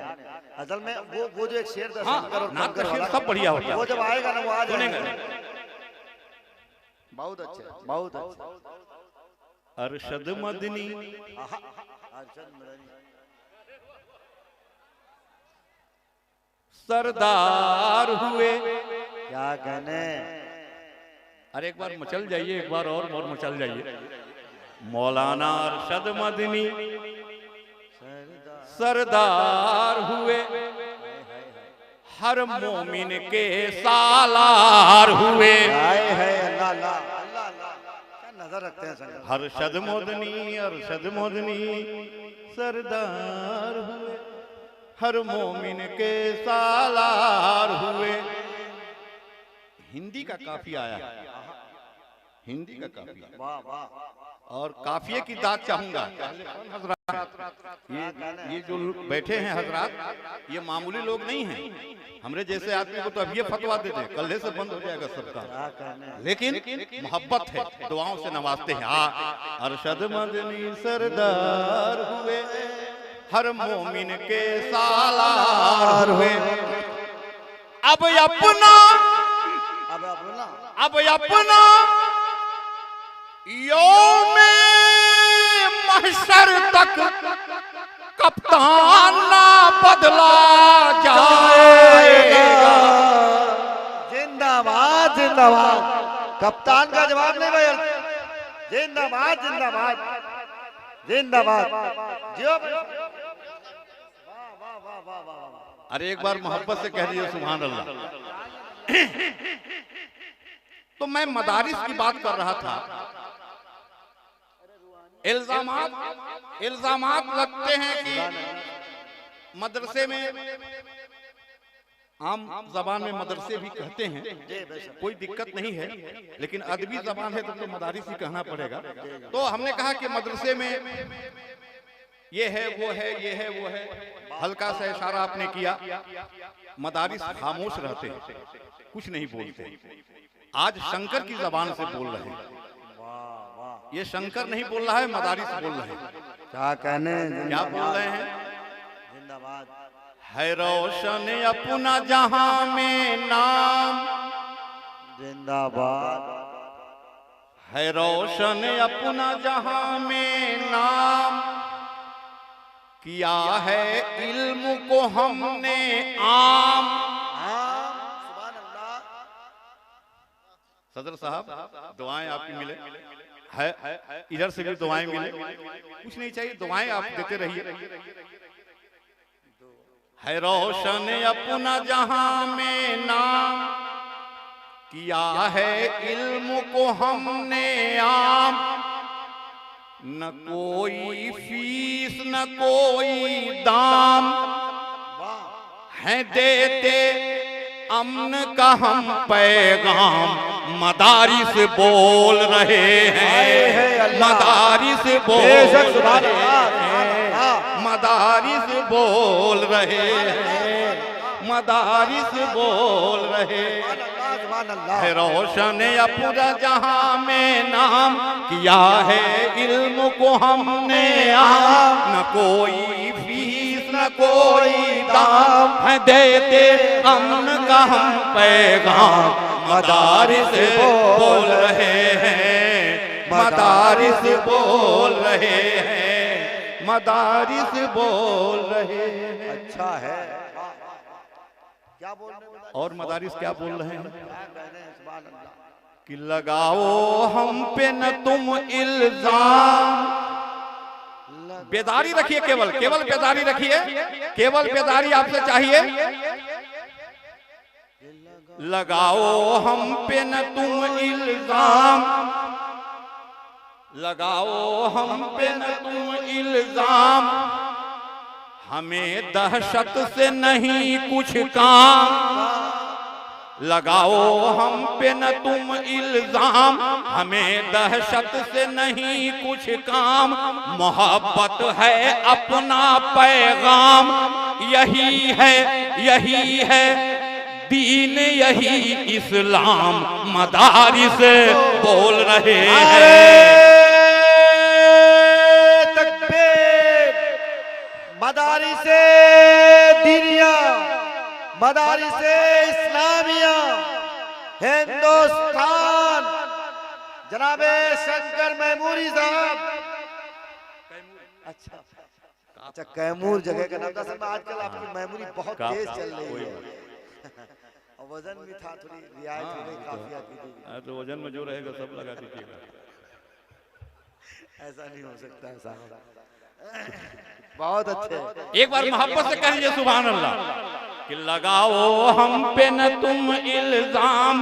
असल में वो जो एक शेर था हाँ, शंकर और नात का कंकर शेर वाला, सब बढ़िया होता है। वो जब आएगा ना वो आ सुनेंगे। जाएगा। बहुत अच्छे, बहुत अच्छे। अरशद मदनी अरशद मदनी सरदार हुए। क्या कहने। अरे एक बार मचल जाइए, एक बार और मचल जाइए। मौलाना अरशद मदनी सरदार हुए, हर मोमिन के सालार हुए। आए है अल्लाह अल्लाह अल्लाह अल्लाह। क्या नजर रखते हैं शंकर। अरशद मोदनी सरदार हुए, हर मोमिन के सालार हुए। हिंदी का काफी आया, हिंदी का काफी। वाह वाह। और काफिये की दाद चाहूंगा। ये जो बैठे हैं हजरात, ये मामूली लोग नहीं हैं। हमरे जैसे आदमी को तो अभी फतवा दे दे, कल से बंद हो जाएगा सबका। लेकिन मोहब्बत है, दुआओं से नवाजते हैं। हाँ, अरशद मदनी सरदार हुए, हर मोमिन के सालार हुए। अब अपना यौमे महशर तक कप्तान ना बदला जाएगा। जिंदाबाद जिंदाबाद। कप्तान का जवाब नहीं भाई। जिंदाबाद जिंदाबाद जिंदाबाद। जियो। वाह वाह वाह वाह वाह। अरे एक बार मोहब्बत से कह दिए सुभान अल्लाह। तो मैं मदारिस की बात कर रहा था। इल्जामात लगते हैं कि मदरसे में, आम जबान में मदरसे भी कहते हैं, कोई दिक्कत नहीं है, लेकिन अदबी जबान है तो मदारिस ही कहना पड़ेगा। तो हमने कहा कि मदरसे में ये है वो है, ये है वो है, हल्का सा इशारा आपने किया। मदारिस खामोश रहते हैं, कुछ नहीं बोलते। आज शंकर की जबान से बोल रहे हैं। ये शंकर नहीं बोल रहा है, मदारिस बोल रहे हैं। क्या कहने। क्या बोल रहे हैं? जिंदाबाद। है रोशन अपना जहां में नाम, जिंदाबाद। है रोशन अपना जहां में नाम, किया है इल्म को हमने आम। सुभान अल्लाह। सदर साहब दुआएं आपकी मिले, है इधर से भी दुआएं मिले, कुछ नहीं चाहिए, दुआएं आप देते रहिए। है रोशन अपना जहां में नाम, किया है इल्म को हमने आम, न कोई फीस न कोई दाम, है देते अमन का हम पैगाम, मदारिस बोल रहे हैं, मदारिस बोल रहे हैं, मदारिस बोल रहे हैं, मदारिस बोल रहे है रोशन अपना जहां में नाम, किया है इल्म को हमने आम, न कोई फीस न कोई दाम, है देते अमन का हम पैगाम, मदारिस बोल रहे हैं, मदारिस बोल रहे हैं, मदारिस बोल रहे हैं। अच्छा है, क्या बोल रहे हैं? और मदारिस क्या बोल रहे हैं कि लगाओ हम पे न तुम इल्जाम, बेदारी रखिए, केवल केवल बेदारी रखिए, केवल बेदारी आपसे चाहिए। लगाओ हम पे न तुम इल्जाम, लगाओ हम पे न तुम इल्जाम, हमें दहशत से नहीं कुछ काम, लगाओ हम पे न तुम इल्जाम, हमें दहशत से नहीं कुछ काम, मोहब्बत है अपना पैगाम, यही है दीन यही इस्लाम, मदारिस बोल रहे हैं। मदारिसे दीनिया, मदारिसे इस्लामिया हिंदुस्तान, जनाबे शंकर मैमूरी साहब। अच्छा कैमूर जगह का नाम था सर। आजकल आपकी मेमोरी बहुत तेज चल रही है। और वजन भी था, थोड़ी रियायत हो गई, काफिया की थी। तो वजन में जो रहेगा सब लगा दीजिएगा। ऐसा नहीं हो सकता है साहब। बहुत अच्छे। एक बार मोहब्बत से कहिए सुभान अल्लाह कि लगाओ हम पे न तुम इल्जाम,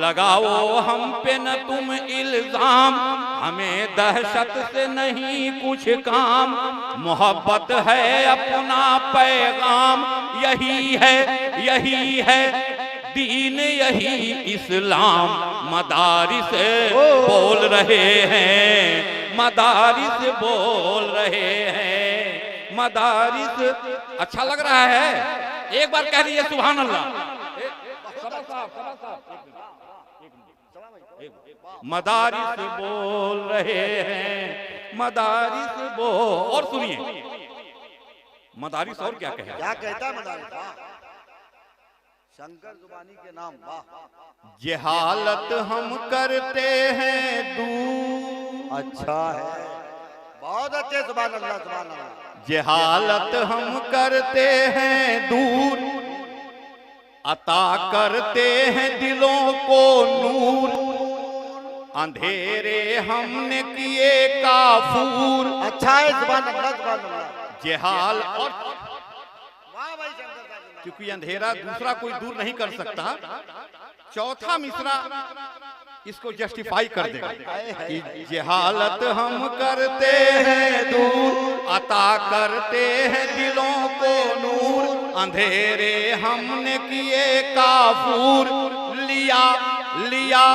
लगाओ हम पे न तुम इल्जाम, हमें दहशत से नहीं कुछ काम, मोहब्बत है अपना पैगाम, यही है दीन यही इस्लाम, मदारिस बोल रहे हैं, मदारिस बोल रहे हैं, मदारिस। अच्छा लग रहा है, एक बार कह दीजिए सुभान अल्लाह। मदारिस बोल रहे हैं, मदारिस बोल। और सुनिए मदारिस और क्या कहे, क्या कहता है मदारिस? शंकर जुबानी के नाम। वाह। जहालत हम करते हैं दूर। अच्छा है, बहुत अच्छे। सुभान अल्लाह, सुभान अल्लाह। जहालत हम करते हैं दूर, अता करते हैं दिलों को नूर, अंधेरे हमने किए काफूर। अच्छा है, सुभान अल्लाह, सुभान अल्लाह। जहाल और वाह भाई शंकर साहब। क्योंकि अंधेरा दूसरा कोई दूर नहीं कर सकता। चौथा मिसरा इसको जस्टिफाई कर देगा कि जहालत हम करते हैं दूर, अता करते हैं दिलों को नूर, अंधेरे हमने किए काफूर, लिया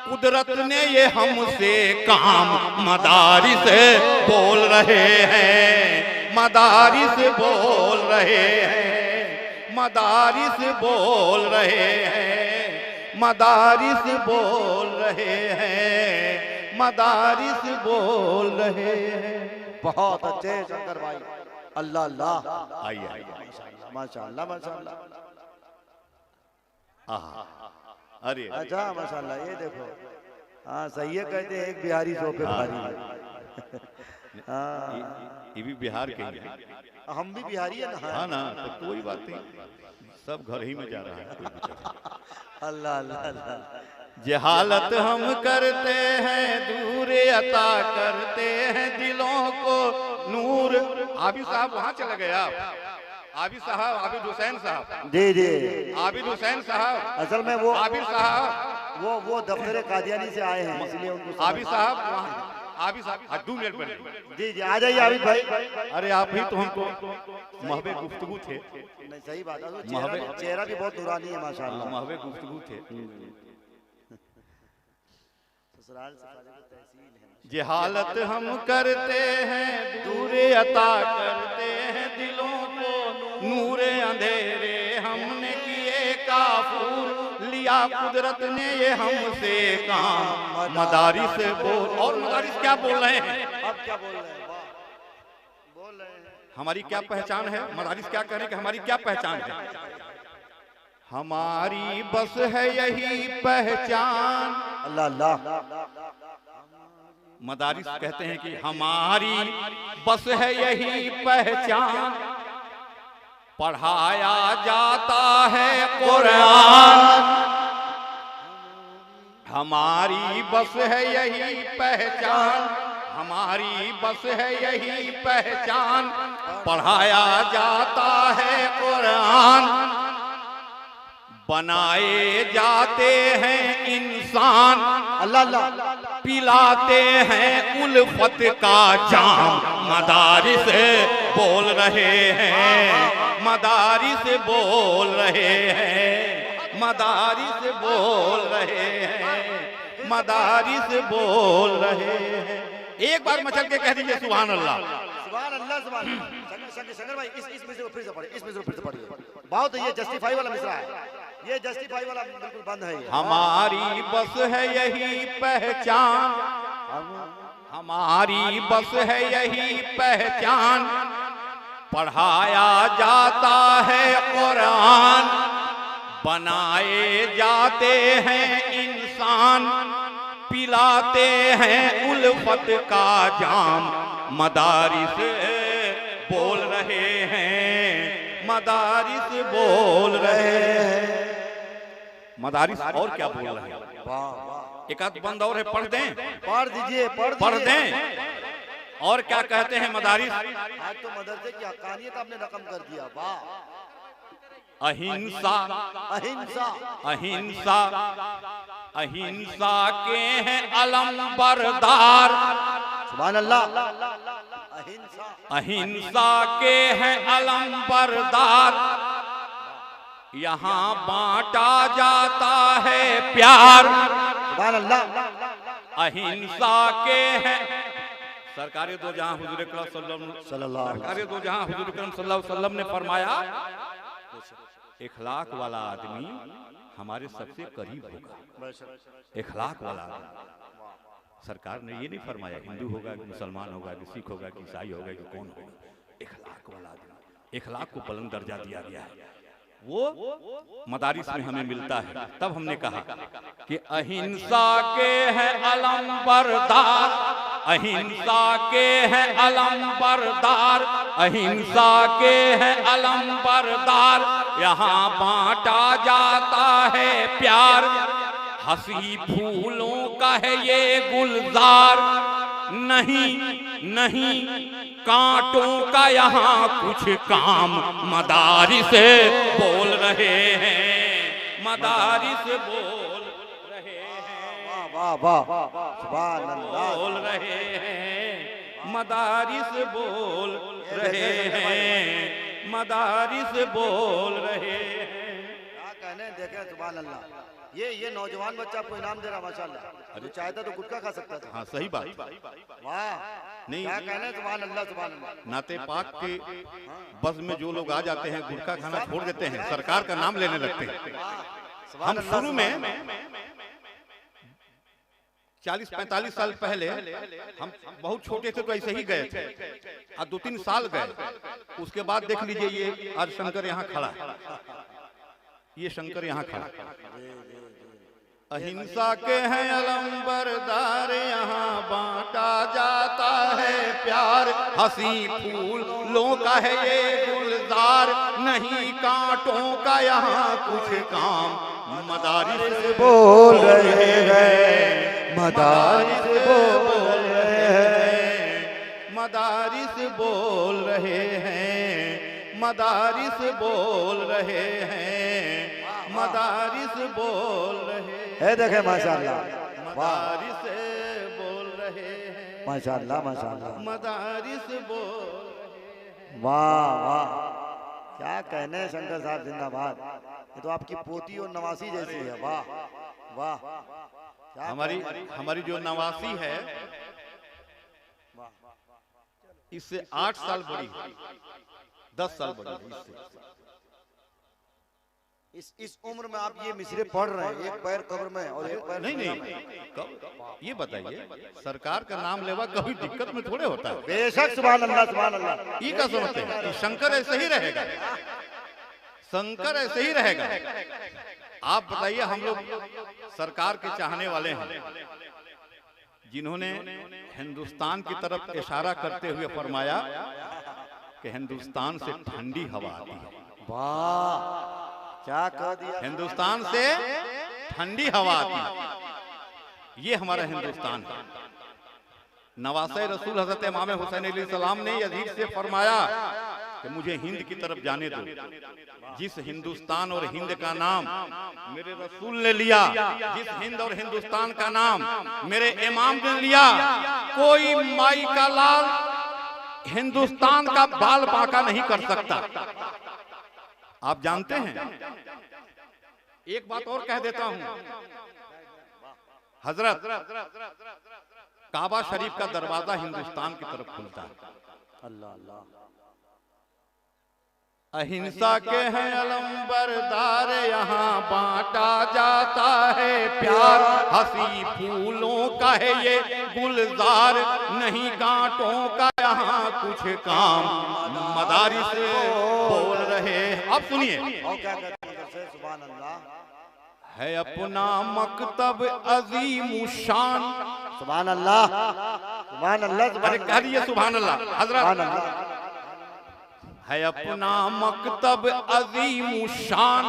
कुदरत ने ये हमसे काम, मदारिस बोल रहे हैं, मदारिस बोल रहे हैं, मदारिस बोल रहे हैं, मदारिस बोल रहे हैं, मदारिस बोल रहे हैं। बहुत अच्छे शंकर भाई। अल्लाह अल्लाह। आइए माशाअल्लाह माशाअल्लाह। अरे अच्छा माशाअल्लाह। ये देखो, हाँ सही है, कहते हैं एक बिहारी सौ पे भारी है। हाँ ये भी बिहार के ही है। हम भी बिहारी है ना। हाँ ना, तो कोई बात नहीं, सब घर ही में जा रहा है। अल्लाह अल्लाह अल्लाह। जहालत हम करते हैं दूर, अता करते हैं दिलों को नूर। आबिद साहब वहां चले गए आप। आबिद साहब, आबिद हुसैन साहब, जी जी, आबिद हुसैन साहब, असल में वो आबिद साहब, वो दफ्तर कादियानी से आए हैं, इसलिए उनको आबिद साहब वहाँ, आबिद साहब 2 मिनट में। जी जी, आ जाइए आबिद भाई। अरे आप ही तो हमको महवे गुफ्तगू थे, नहीं सही बात है, चेहरा भी बहुत नूरानी है माशाल्लाह। महवे गुफ्तगू थे। ससुराल से तहसील है। जहालत हम करते हैं, दूर अता करते हैं दिलों को, नूरे अंधेरे हमने किए काफूर, लिया कुदरत ने ये हमसे काम। मदारिस बोल, और मदारिस क्या बोल रहे हैं? अब क्या बोल रहे हैं? वाह, बोल रहे हैं हमारी क्या पहचान है? मदारिस क्या कह रहे हैं कि हमारी क्या पहचान है? हमारी बस है यही पहचान। अल्लाह अल्लाह। मदारिस कहते हैं कि हमारी बस है यही पहचान, पढ़ाया जाता है कुरान। हमारी बस है यही पहचान, हमारी बस है यही पहचान, पढ़ाया जाता है कुरान। बनाए जाते हैं इंसान, अल्लाह अल्लाह। पिलाते हैं उल्फत का जाम। मदारिस बोल रहे हैं, मदारिस बोल रहे हैं, मदारिस बोल रहे हैं, मदारिस बोल रहे हैं। एक बार मचल के कह दीजिए सुभान अल्लाह। सुभान अल्लाह, सुभान अल्लाह। शंकर भाई इस मिसरे को फिर से पढ़िए, इस मिसरे को फिर से पढ़िए। बहुत ये जस्टिफाई वाला मिसरा है, ये जस्टिफाई वाला बिल्कुल बंद है ये। हमारी बस है यही पहचान, हमारी बस है यही पहचान, पढ़ाया जाता है कुरान। बनाए जाते हैं इंसान, पिलाते हैं उल्फत का जाम। मदारिस बोल रहे हैं, मदारिस बोल रहे हैं। मदारिस और क्या बोल रहे हैं? वाह वाह। एक आध बंद और है, पढ़ दें, पढ़ दीजिए, पढ़ दें। और क्या कहते हैं मदारिस? आज तो मदरसे की हक्कानियत आपने रकम कर दिया। वाह। अहिंसा, अहिंसा, अहिंसा, अहिंसा के हैं अलम बरदार। सुभान अल्लाह। अहिंसा, अहिंसा के हैं अलम बरदार, यहाँ बांटा जाता है प्यार। सुभान अल्लाह। अहिंसा के हैं सरकार दो जहां हुजूर अकरम सल्लल्लाहु सरकार दो जहां हुजूर अकरम सल्लल्लाहु अलैहि वसल्लम ने फरमाया, इखलाक वाला आदमी हमारे सबसे करीब होगा। इखलाक वाला सरकार ने ये नहीं फरमाया हिंदू होगा कि मुसलमान होगा कि सिख होगा कि ईसाई होगा कि कौन होगा। इखलाक वाला आदमी, इखलाक को बुलंद दर्जा दिया गया है। वो मदारिस में हमें मिलता है। तब हमने कहा कि अहिंसा के हैं अलम बरदार, अहिंसा के हैं अलम बरदार, अहिंसा के हैं अलम बरदार, यहाँ बांटा जाता है प्यार। हंसी फूलों का है ये गुलजार, नहीं नहीं कांटों का यहाँ कुछ काम। मदारिस बोल रहे हैं, मदारिस बोल रहे हैं, वाह वाह वाह। सुभान अल्लाह। बोल रहे हैं, मदारिस बोल रहे हैं, मदारिस बोल रहे हैं। क्या कहने, देखें सुभान अल्लाह। ये नौजवान बच्चा आपको इनाम दे रहा माशाल्लाह। जो चाहता तो गुटखा खा सकता था। हाँ सही बात। वाह, नहीं, क्या कहने, सुभान अल्लाह, सुभान अल्लाह। नाते पाक के बस में जो लोग आ जाते हैं गुटखा खाना छोड़ देते हैं, सरकार का नाम लेने लगते हैं। हम शुरू में 40-45 साल पहले हम बहुत छोटे थे तो ऐसे ही गए थे, और 2-3 साल गए। उसके बाद देख लीजिए ये आज शंकर यहाँ खड़ा है, ये शंकर यहाँ खड़ा। अहिंसा के हैं अलम बरदार, यहाँ बांटा जाता है प्यार। हंसी फूलों का है ये गुलजार, नहीं कांटों का यहाँ कुछ काम। मदारिस बोल रहे हैं, मदारिस बोल रहे हैं, मदारिस बोल रहे हैं, मदारिस बोल रहे हैं, मदारिस बोल रहे है देखे माशाअल्लाह, मदारिस बोल रहे हैं, माशाअल्लाह माशाअल्लाह, मदारिस बोल वाह वाह, क्या कहने हैं शंकर साहब, जिंदाबाद। ये तो आपकी पोती और नवासी जैसी है, वाह वाह। क्या हमारी जो नवासी है इससे 8 साल बड़ी है, 10 साल बड़ी है इससे। इस उम्र में आप ये मिसरे पढ़ रहे हैं, एक पैर कब्र में और एक पैर नहीं कब, ये बताइए सरकार का नाम लेवा कभी दिक्कत में थोड़े होता है। बेशक, सुभान अल्लाह सुभान अल्लाह। ये क्या समझते हैं कि शंकर ऐसे ही रहेगा, शंकर ऐसे ही रहेगा? आप बताइए, हम लोग सरकार के चाहने वाले हैं, जिन्होंने हिंदुस्तान की तरफ इशारा करते हुए फरमाया कि हिंदुस्तान से ठंडी हवा आती है। वाह, क्या कह दिया, हिंदुस्तान से ठंडी हवा आती है, ये हमारा हिंदुस्तान है। नवासे रसूल हजरत इमाम हुसैन अलैहिस्सलाम ने यजीद से फरमाया कि मुझे हिंद की तरफ जाने दो। जिस हिंदुस्तान और हिंद का नाम मेरे रसूल ने लिया, जिस हिंद और हिंदुस्तान का नाम मेरे इमाम ने लिया, कोई माई का लाल हिंदुस्तान का बाल बांका नहीं कर सकता। आप जानते हैं, एक बात और कह देता हूं, हजरत काबा शरीफ का दरवाजा हिंदुस्तान की तरफ खुलता है। अल्लाह अल्लाह। अहिंसा के हैं अलंबरदार, यहाँ बांटा जाता है प्यार, हंसी फूलों का है ये गुलजार, नहीं कांटों का यहाँ कुछ काम, मदारिस बोल रहे। अब सुनिए, और क्या कहते हैं, सुभान अल्लाह। है अपना मकतब अजीम शान, सुभान अल्लाह सुभान अल्लाह। अरे कह दिए सुभान अल्लाह हजरत। है अपना मकतब अजीम शान,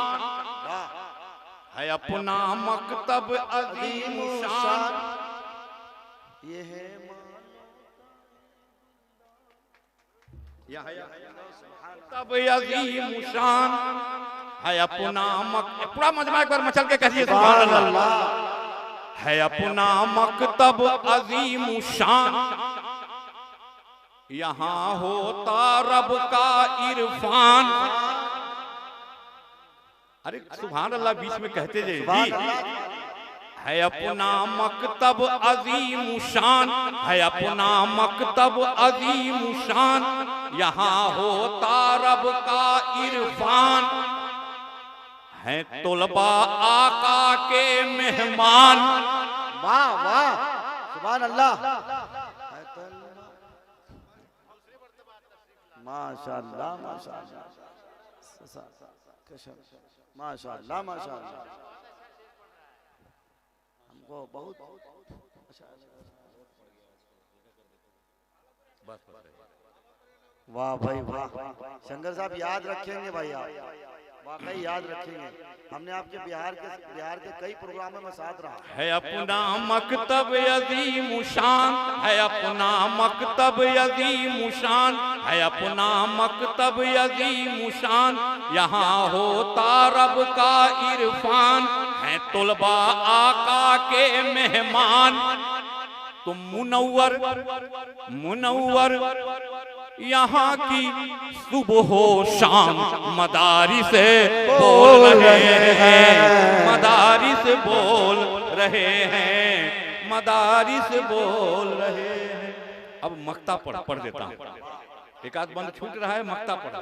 है अपना मकतब अजीम शान, ये है तब अजीम शान, है अपना पूरा मजमा एक बार मचल के कहिए सुभान अल्लाह। है अपना मकतब अजीम शान, यहाँ होता रब का इरफान। अरे सुभान अल्लाह बीच में कहते जाइए। है अपना मकतब अजीम शान, है अपना मकतब अजीम शान, यहाँ होता रब का इरफान, है तुलबा आका के मेहमान। वाह वाह, सुभान अल्लाह, माशाअल्लाह माशाअल्लाह माशाअल्लाह माशाअल्लाह। हमको बहुत अच्छा लगा। वाह भाई वाह, शंकर साहब याद रखेंगे भाई, आप वाकई याद रखेंगे। हमने आपके बिहार के कई प्रोग्रामों में साथ रहा है। अपना मकतब अजीम शान, है अपना मकतब अजीम शान, है अपना मकतब अजीम शान, यहाँ होता रब का इरफान, है तुलबा आका के मेहमान। तुम मुनव्वर मुनव्वर यहाँ की सुबह हो शाम, मदारिस बोल रहे हैं, मदारिस बोल रहे हैं, मदारिस बोल रहे हैं। अब मक्ता पढ़ देता हूँ, एक आध बंद छूट रहा है, मक्ता पढ़।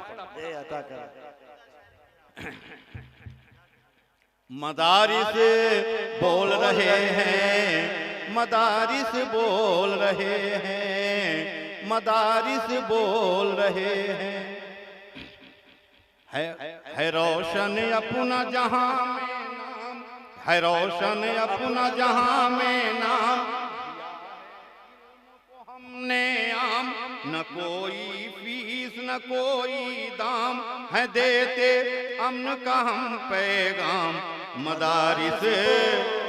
मदारिस बोल रहे हैं, मदारिस बोल रहे हैं, मदारिस बोल रहे हैं। है रोशन अपना जहां में नाम, है रोशन अपना जहां में नाम, हमने आम न कोई फीस न कोई दाम, है देते अमन का हम पैगाम। मदारिस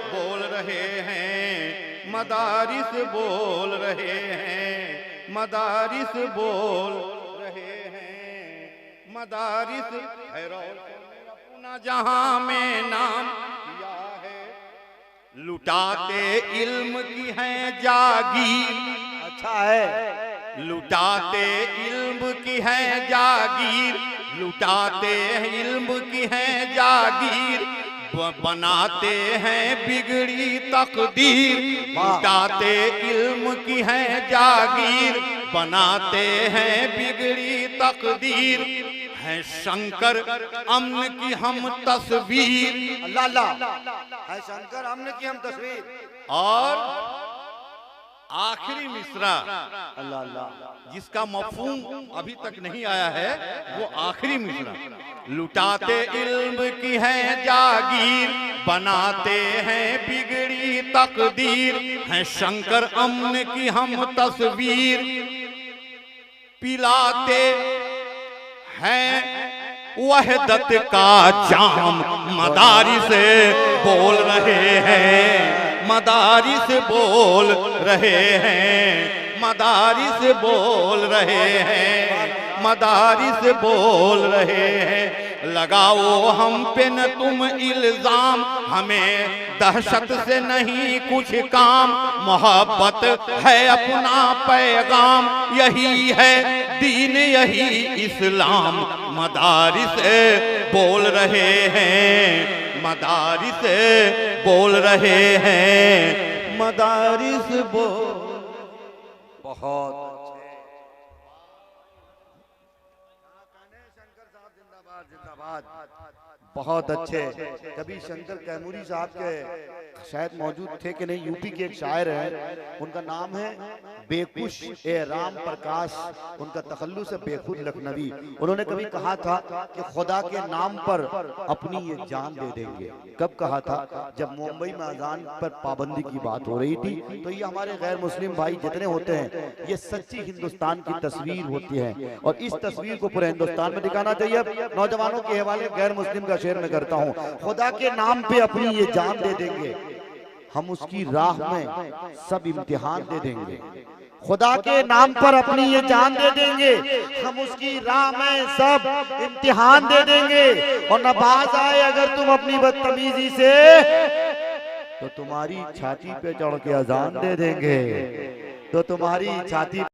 बोल रहे हैं, मदारिस बोल रहे हैं, मदारिस बोल रहे हैं, मदारिस है अपना जहां में नाम किया है, लुटाते इल्म की है जागीर। अच्छा है, लुटाते इल्म की है जागीर, लुटाते इल्म की है जागीर, बनाते हैं बिगड़ी तकदीर। लुटाते इल्म की है जागीर, बनाते हैं बिगड़ी तकदीर, है शंकर अम्न की हम तस्वीर। अल्लाह अल्लाह, है शंकर अम्न की हम तस्वीर। और आखिरी मिसरा अल्लाह अल्लाह, जिसका मफहूम अभी तक नहीं आया है, वो आखिरी मिसरा, लुटाते इल्म की है जागीर, बनाते हैं बिगड़ी तकदीर, है शंकर अम्न की हम तस्वीर, पिलाते हैं वहदत का जाम, मदारिस बोल रहे हैं, मदारिस बोल रहे हैं, मदारिस बोल रहे हैं, मदारिस बोल रहे हैं। लगाओ हम पे न तुम इल्जाम, हमें दहशत से नहीं कुछ काम, मोहब्बत है अपना पैगाम, यही है दीन यही इस्लाम। मदारिस बोल रहे हैं, मदारिस बोल रहे हैं, मदारिस बोल। बहुत बहुत अच्छे। कभी शंकर कैमूरी साहब के शायद मौजूद थे कि नहीं, यूपी के एक शायर हैं, उनका नाम है बेकुश ए राम प्रकाश, उनका तखल्लुस है बेखुद लखनवी। उन्होंने कभी कहा था कि खुदा के नाम पर अपनी ये जान दे देंगे। कब कहा था? जब मुंबई में अजान पर पाबंदी की बात हो रही थी। तो ये हमारे गैर मुस्लिम भाई जितने होते हैं, ये सच्ची हिंदुस्तान की तस्वीर होती है और इस तस्वीर को पूरे हिंदुस्तान में दिखाना चाहिए। नौजवानों के हवाले गैर मुस्लिम का शेर में करता हूँ, खुदा के नाम पे अपनी ये जान दे देंगे, हम उसकी राह में सब इम्तिहान दे देंगे। खुदा के नाम पर अपनी ये जान दे देंगे, हम उसकी राह में सब इम्तिहान दे देंगे। और न बाज आए अगर तुम अपनी बदतमीजी से, तो तुम्हारी छाती पे चढ़ के अजान दे देंगे, तो तुम्हारी छाती